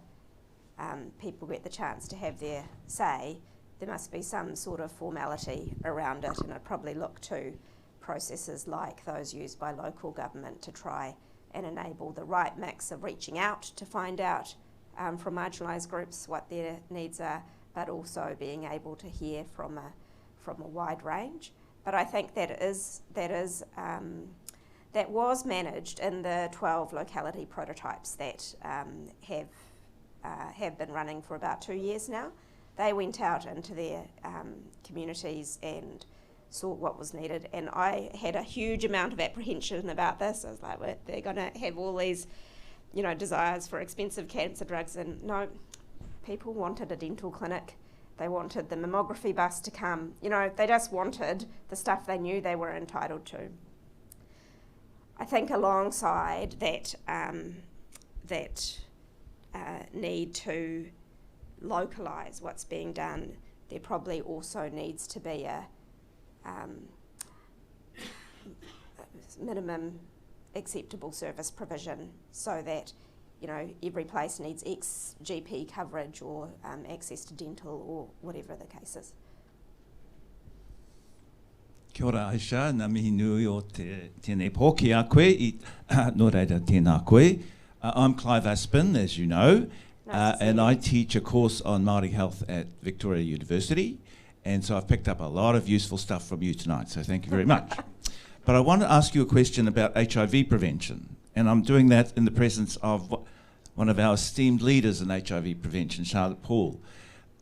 people get the chance to have their say, there must be some sort of formality around it, and I'd probably look to processes like those used by local government to try and enable the right mix of reaching out to find out from marginalised groups what their needs are, but also being able to hear from a wide range. But I think that was managed in the 12 locality prototypes that have been running for about 2 years now. They went out into their communities and saw what was needed, and I had a huge amount of apprehension about this. I was like, well, they're going to have all these, desires for expensive cancer drugs, and no, people wanted a dental clinic. They wanted the mammography bus to come. They just wanted the stuff they knew they were entitled to. I think alongside that, need to localise what's being done, there probably also needs to be a minimum acceptable service provision, so that every place needs X GP coverage or access to dental or whatever the case is. Kia ora Ayesha, ngā mihi nui o tēnei pō ki a koe, nō reira tēnā koe. I'm Clive Aspin, as you know, and I teach a course on Māori health at Victoria University, and so I've picked up a lot of useful stuff from you tonight, so thank you very much. But I want to ask you a question about HIV prevention, and I'm doing that in the presence of one of our esteemed leaders in HIV prevention, Charlotte Paul.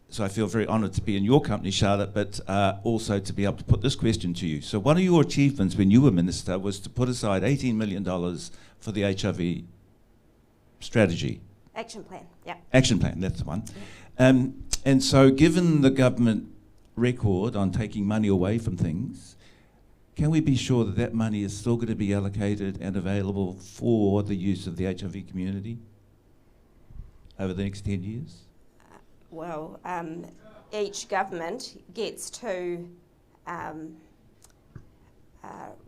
So I feel very honoured to be in your company, Charlotte, but also to be able to put this question to you. So one of your achievements when you were Minister was to put aside $18 million for the HIV strategy. Action plan, yeah. Action plan, that's the one. And so given the government record on taking money away from things, can we be sure that that money is still going to be allocated and available for the use of the HIV community over the next 10 years? Well, each government gets to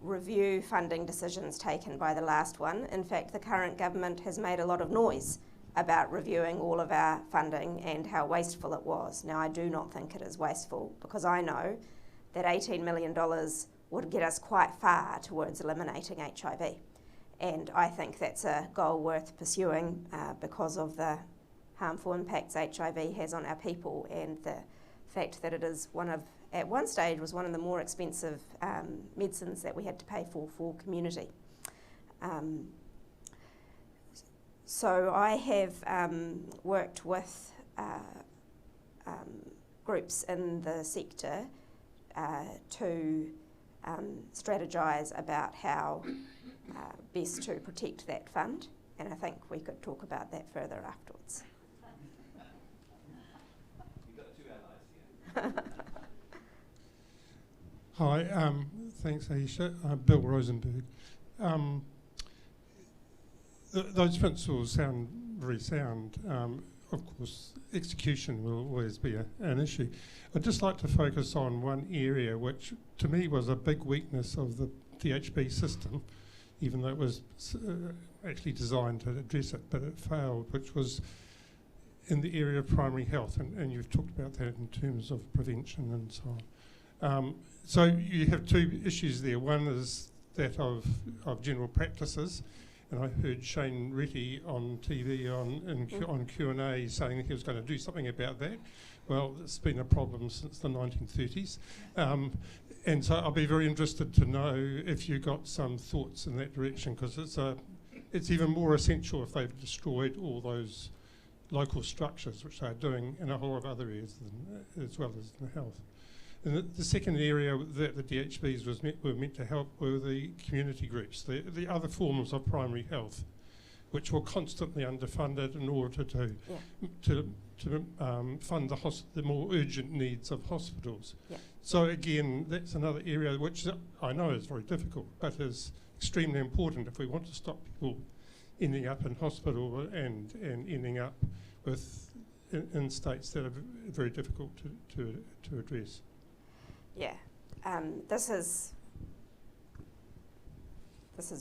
review funding decisions taken by the last one. In fact, the current government has made a lot of noise about reviewing all of our funding and how wasteful it was. Now, I do not think it is wasteful because I know that $18 million would get us quite far towards eliminating HIV. And I think that's a goal worth pursuing because of the harmful impacts HIV has on our people and the fact that it is at one stage was one of the more expensive medicines that we had to pay for community. So I have worked with groups in the sector to strategise about how best to protect that fund, and I think we could talk about that further afterwards. Hi, thanks Ayesha. Bill Rosenberg. Those principles sound very sound. Of course, execution will always be an issue. I'd just like to focus on one area which to me was a big weakness of the DHB system, even though it was actually designed to address it, but it failed, which was in the area of primary health, and you've talked about that in terms of prevention and so on. So you have two issues there. One is that of general practices, and I heard Shane Retty on TV on Q&A saying that he was going to do something about that. Well, it's been a problem since the 1930s. And so I'll be very interested to know if you got some thoughts in that direction, because it's even more essential if they've destroyed all those local structures, which they're doing in a whole lot of other areas as well as in health. And the second area that the DHBs were meant to help were the community groups, the other forms of primary health, which were constantly underfunded in order to fund the more urgent needs of hospitals. Yeah. So again, that's another area which I know is very difficult, but is extremely important if we want to stop people ending up in hospital and ending up in states that are very difficult to address. Yeah, this is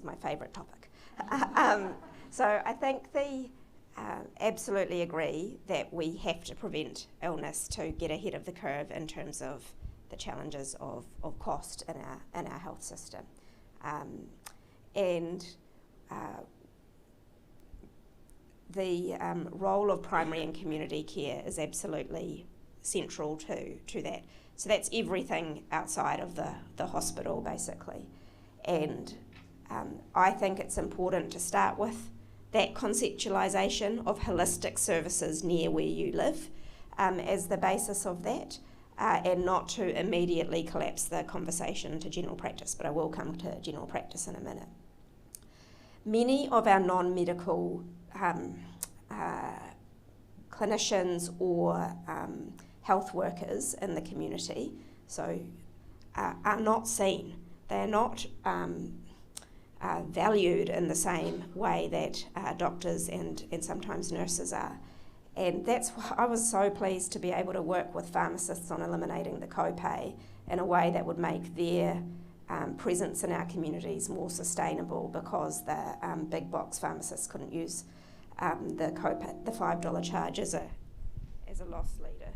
my favourite topic. So I think they absolutely agree that we have to prevent illness to get ahead of the curve in terms of the challenges of cost in our health system, and the role of primary and community care is absolutely central to that. So that's everything outside of the hospital, basically. And I think it's important to start with that conceptualisation of holistic services near where you live as the basis of that, and not to immediately collapse the conversation to general practice, but I will come to general practice in a minute. Many of our non-medical clinicians or health workers in the community are not seen. They're not valued in the same way that doctors and sometimes nurses are. And that's why I was so pleased to be able to work with pharmacists on eliminating the copay in a way that would make their presence in our communities more sustainable, because the big box pharmacists couldn't use the $5 charge as a loss leader.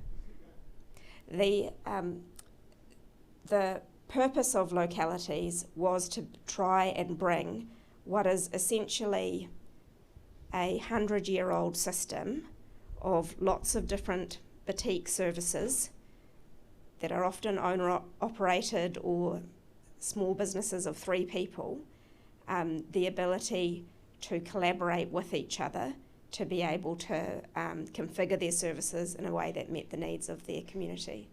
The purpose of localities was to try and bring what is essentially a 100-year-old system of lots of different boutique services that are often owner-operated or small businesses of 3 people, the ability to collaborate with each other to be able to configure their services in a way that met the needs of their community.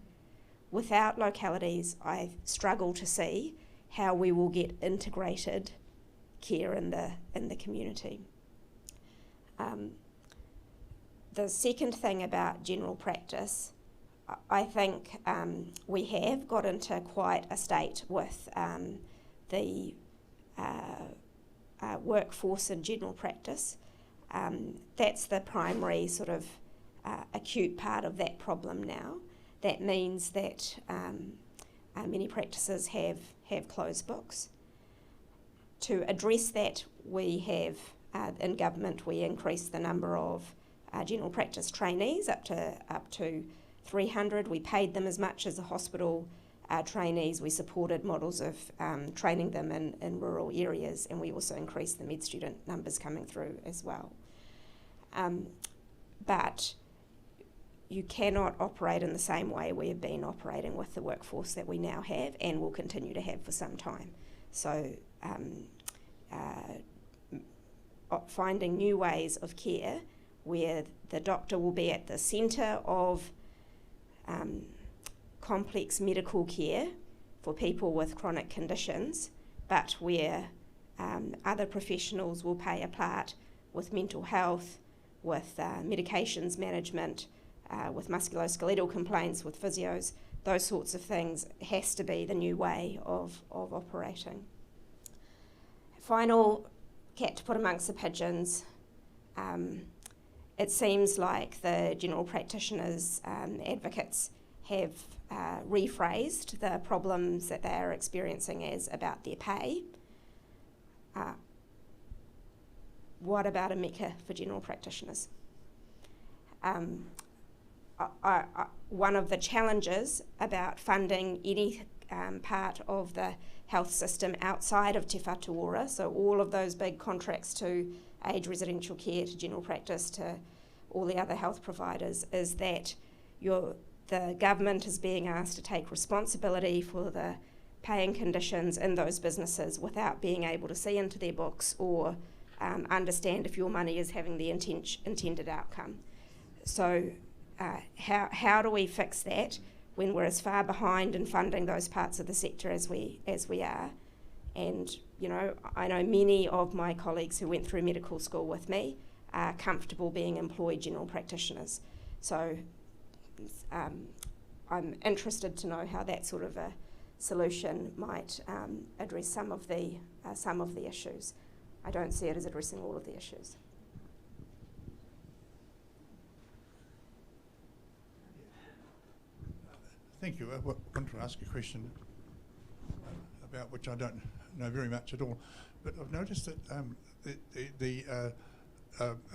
Without localities, I struggle to see how we will get integrated care in the community. The second thing about general practice, I think we have got into quite a state with the workforce in general practice. That's the primary sort of acute part of that problem now. That means that many practices have closed books. To address that, we have, in government, we increased the number of general practice trainees up to 300. We paid them as much as the hospital trainees. We supported models of training them in rural areas, and we also increased the med student numbers coming through as well. But you cannot operate in the same way we have been operating with the workforce that we now have and will continue to have for some time. So finding new ways of care where the doctor will be at the centre of complex medical care for people with chronic conditions, but where other professionals will play a part with mental health, with medications management, with musculoskeletal complaints, with physios, those sorts of things has to be the new way of operating. Final cat to put amongst the pigeons, it seems like the general practitioners advocates have rephrased the problems that they are experiencing as about their pay. What about a MECA for general practitioners? One of the challenges about funding any part of the health system outside of Te Whatuora, so all of those big contracts to aged residential care, to general practice, to all the other health providers, is that the government is being asked to take responsibility for the paying conditions in those businesses without being able to see into their books or understand if your money is having the intended outcome. So how do we fix that when we're as far behind in funding those parts of the sector as we are? And you know, I know many of my colleagues who went through medical school with me are comfortable being employed general practitioners. So I'm interested to know how that sort of a solution might address some of the issues. I don't see it as addressing all of the issues. Thank you. I want to ask a question about which I don't know very much at all, but I've noticed that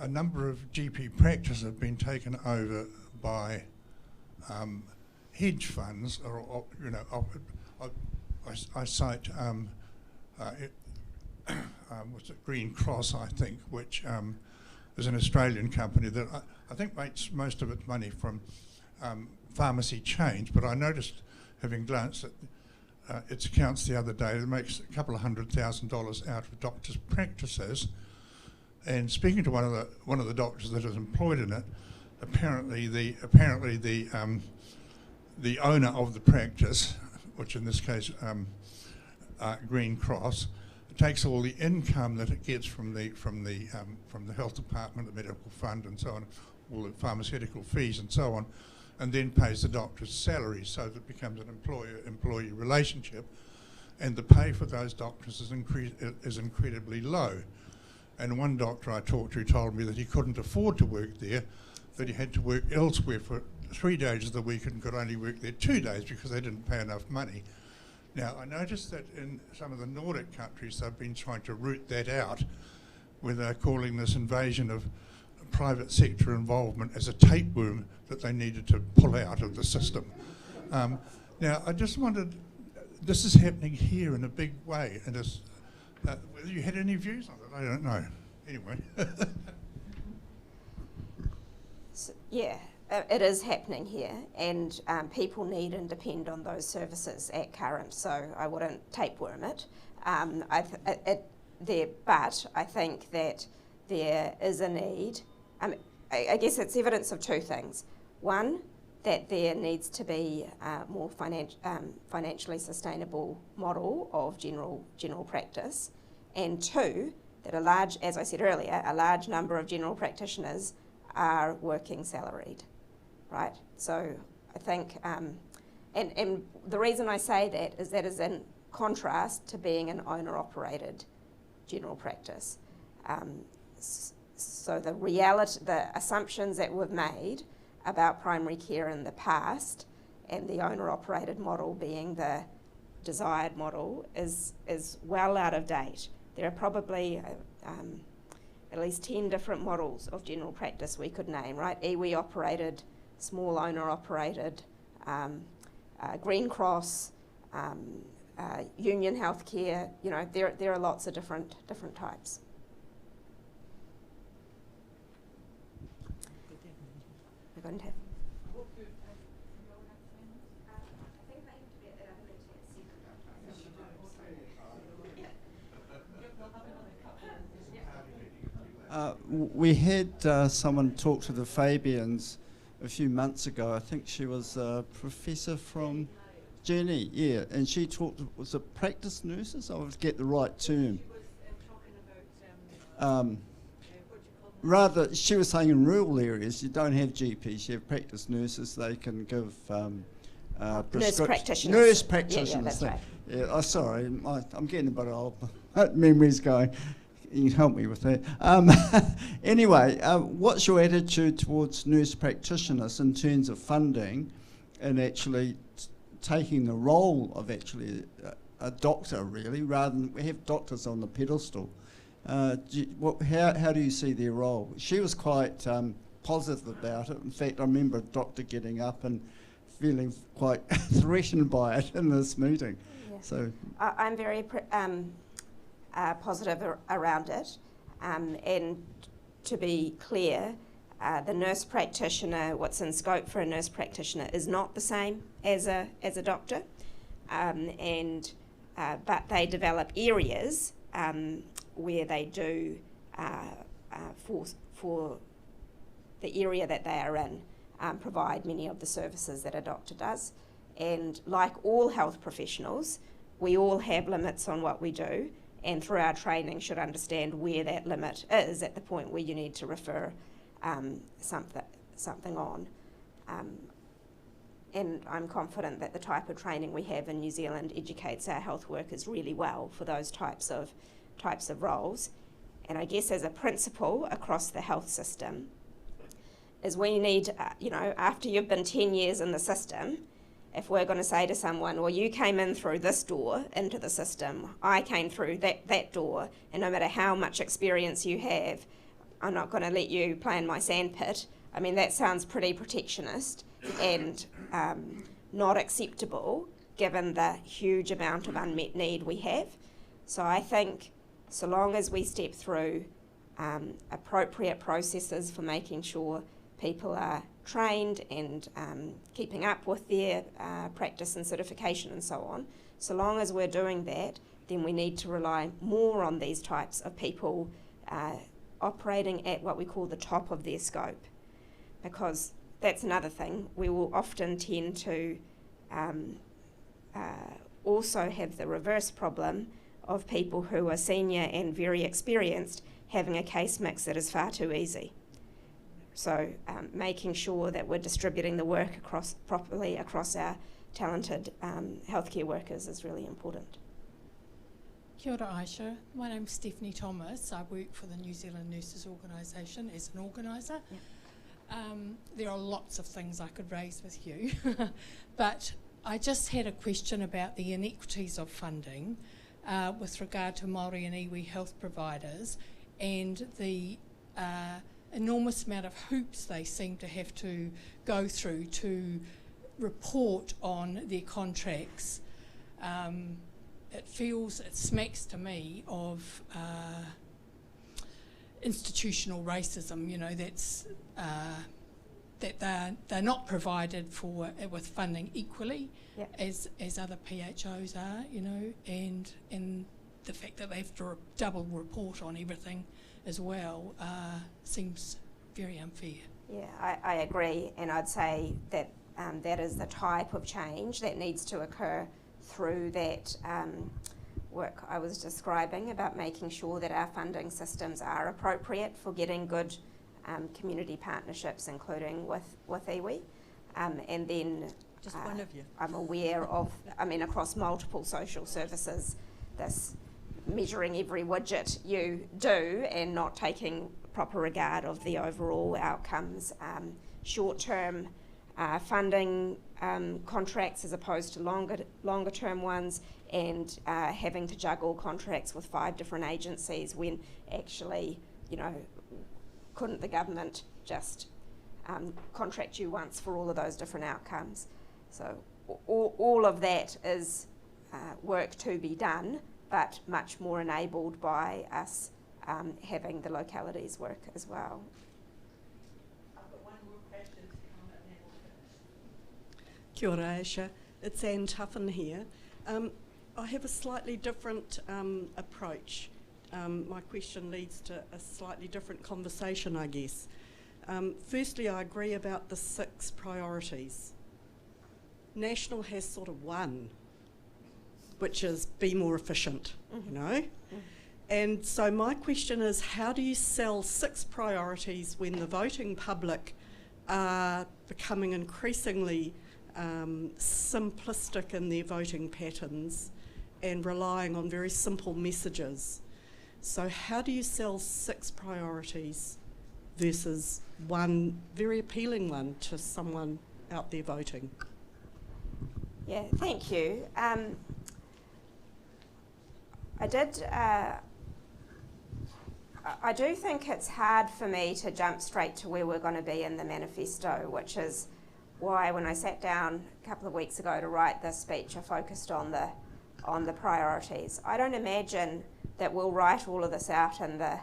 a number of GP practices have been taken over by hedge funds, or you know, I cite what's it, Green Cross, I think, which is an Australian company that I think makes most of its money from pharmacy change, but I noticed, having glanced at its accounts the other day, it makes a couple of $100,000 out of doctors' practices. And speaking to one of the doctors that is employed in it, apparently the owner of the practice, which in this case Green Cross, takes all the income that it gets from the health department, the medical fund, and so on, all the pharmaceutical fees and so on, and then pays the doctor's salary, so that it becomes an employer-employee relationship, and the pay for those doctors is incredibly low. And one doctor I talked to told me that he couldn't afford to work there, that he had to work elsewhere for 3 days of the week and could only work there 2 days because they didn't pay enough money. Now, I noticed that in some of the Nordic countries, they've been trying to root that out, where they're calling this invasion of private sector involvement as a tapeworm that they needed to pull out of the system. Now, I just wondered, this is happening here in a big way, and whether you had any views on it, I don't know. Anyway. So, yeah, it is happening here, and people need and depend on those services at current, so I wouldn't tapeworm it. But I think that there is a need. I guess it's evidence of two things. One, that there needs to be a more financially sustainable model of general practice, and two, that as I said earlier, a large number of general practitioners are working salaried, right? So I think, and the reason I say that is in contrast to being an owner-operated general practice. So the assumptions that we've made about primary care in the past and the owner-operated model being the desired model is well out of date. There are probably at least 10 different models of general practice we could name, right? Iwi operated, small owner operated, Green Cross, union healthcare, you know, there are lots of different types. We're going to have. We had someone talk to the Fabians a few months ago. I think she was a professor from Jenny, yeah, and she talked, was it practice nurses? I would get the right term. Rather, she was saying in rural areas you don't have GPs, you have practice nurses, they can give nurse practitioners. Nurse practitioners. Yeah, that's right. Yeah, oh, sorry, I'm getting a bit old. Memory's going. You can help me with that. Anyway, what's your attitude towards nurse practitioners in terms of funding and actually taking the role of actually a doctor, really, rather than we have doctors on the pedestal? How do you see their role? She was quite positive about it. In fact, I remember a doctor getting up and feeling quite threatened by it in this meeting. Yeah. So I'm very positive around it, and to be clear, the nurse practitioner, what's in scope for a nurse practitioner is not the same as a doctor, but they develop areas where they do for the area that they are in provide many of the services that a doctor does. And like all health professionals, we all have limits on what we do, and through our training should understand where that limit is at the point where you need to refer something on. And I'm confident that the type of training we have in New Zealand educates our health workers really well for those types of roles. And I guess as a principle across the health system is we need, after you've been 10 years in the system, if we're going to say to someone, well, you came in through this door into the system, I came through that door, and no matter how much experience you have, I'm not going to let you play in my sandpit. I mean, that sounds pretty protectionist and not acceptable given the huge amount of unmet need we have. So I think so long as we step through appropriate processes for making sure people are trained and keeping up with their practice and certification and so on, so long as we're doing that, then we need to rely more on these types of people operating at what we call the top of their scope, because that's another thing. We will often tend to also have the reverse problem of people who are senior and very experienced having a case mix that is far too easy. So making sure that we're distributing the work properly across our talented healthcare workers is really important. Kia ora, Ayesha. My name's Stephanie Thomas. I work for the New Zealand Nurses Organisation as an organiser. Yep. There are lots of things I could raise with you, but I just had a question about the inequities of funding with regard to Māori and iwi health providers and the enormous amount of hoops they seem to have to go through to report on their contracts. It smacks to me of institutional racism, you know, that's that they're not provided for with funding equally as other PHOs are, you know, and the fact that they have to double report on everything as well seems very unfair. Yeah, I agree, and I'd say that that is the type of change that needs to occur through that work I was describing about making sure that our funding systems are appropriate for getting good community partnerships, including with iwi. And then just one of you. I'm aware of, across multiple social services, this measuring every widget you do and not taking proper regard of the overall outcomes. Short-term funding contracts as opposed to longer term ones, and having to juggle contracts with 5 different agencies when actually, you know, couldn't the government just contract you once for all of those different outcomes? So all of that is work to be done, but much more enabled by us having the localities work as well. I've got one more question to come and then we'll finish. Kia ora, Ayesha. It's Anne Tuffin here. I have a slightly different approach. My question leads to a slightly different conversation, I guess. Firstly, I agree about the 6 priorities. National has sort of one, which is be more efficient, you know? And so my question is, how do you sell 6 priorities when the voting public are becoming increasingly simplistic in their voting patterns and relying on very simple messages? So how do you sell 6 priorities versus one very appealing one to someone out there voting? Yeah, thank you. I do think it's hard for me to jump straight to where we're going to be in the manifesto, which is why when I sat down a couple of weeks ago to write this speech, I focused on the priorities. I don't imagine that we'll write all of this out in the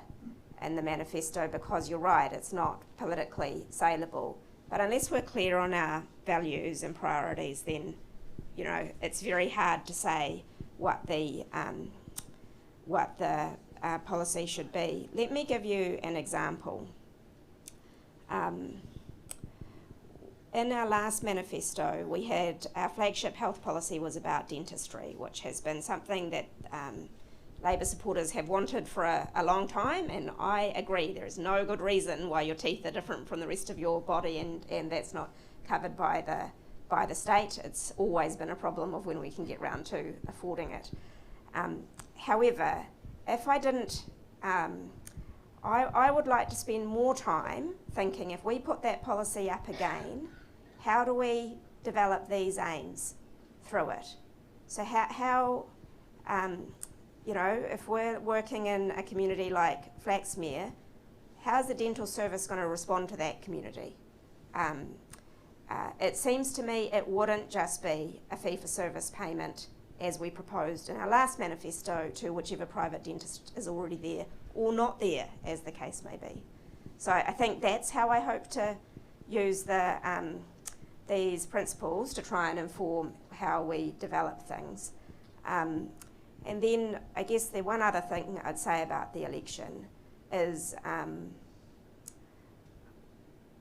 manifesto, because you're right, it's not politically saleable. But unless we're clear on our values and priorities, then, you know, it's very hard to say what the policy should be. Let me give you an example. In our last manifesto, we had our flagship health policy was about dentistry, which has been something that Labour supporters have wanted for a long time, and I agree there is no good reason why your teeth are different from the rest of your body, and that's not covered by the state. It's always been a problem of when we can get round to affording it. However, if I didn't, I would like to spend more time thinking, if we put that policy up again, how do we develop these aims through it? So how you know, if we're working in a community like Flaxmere, how's the dental service going to respond to that community? It seems to me it wouldn't just be a fee-for-service payment as we proposed in our last manifesto to whichever private dentist is already there or not there, as the case may be. So I think that's how I hope to use these principles to try and inform how we develop things. And then I guess the one other thing I'd say about the election is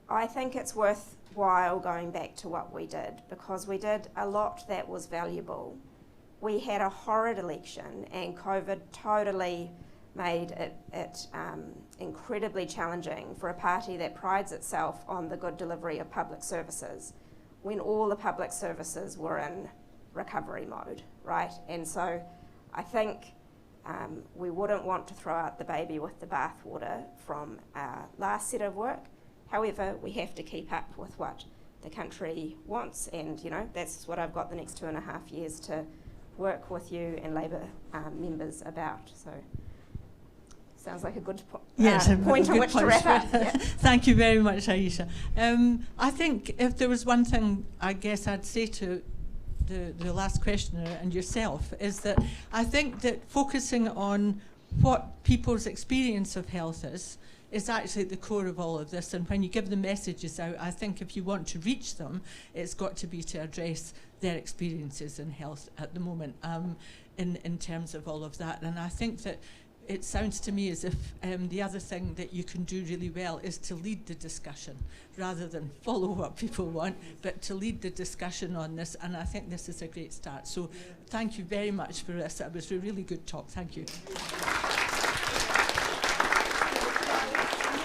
I think it's worthwhile going back to what we did, because we did a lot that was valuable. We had a horrid election, and COVID totally made it incredibly challenging for a party that prides itself on the good delivery of public services when all the public services were in recovery mode, right? And so I think we wouldn't want to throw out the baby with the bathwater from our last set of work. However, we have to keep up with what the country wants, and you know, that's what I've got the next 2.5 years to work with you and Labour members about. Sounds like a good point on which to wrap up. Yeah. Thank you very much, Ayesha. I think if there was one thing I guess I'd say to the last questioner and yourself is that I think that focusing on what people's experience of health is actually at the core of all of this. And when you give the messages out, I think if you want to reach them, it's got to be to address their experiences in health at the moment in terms of all of that. And I think that it sounds to me as if the other thing that you can do really well is to lead the discussion rather than follow what people want, but to lead the discussion on this. And I think this is a great start. So thank you very much for this. That was a really good talk. Thank you.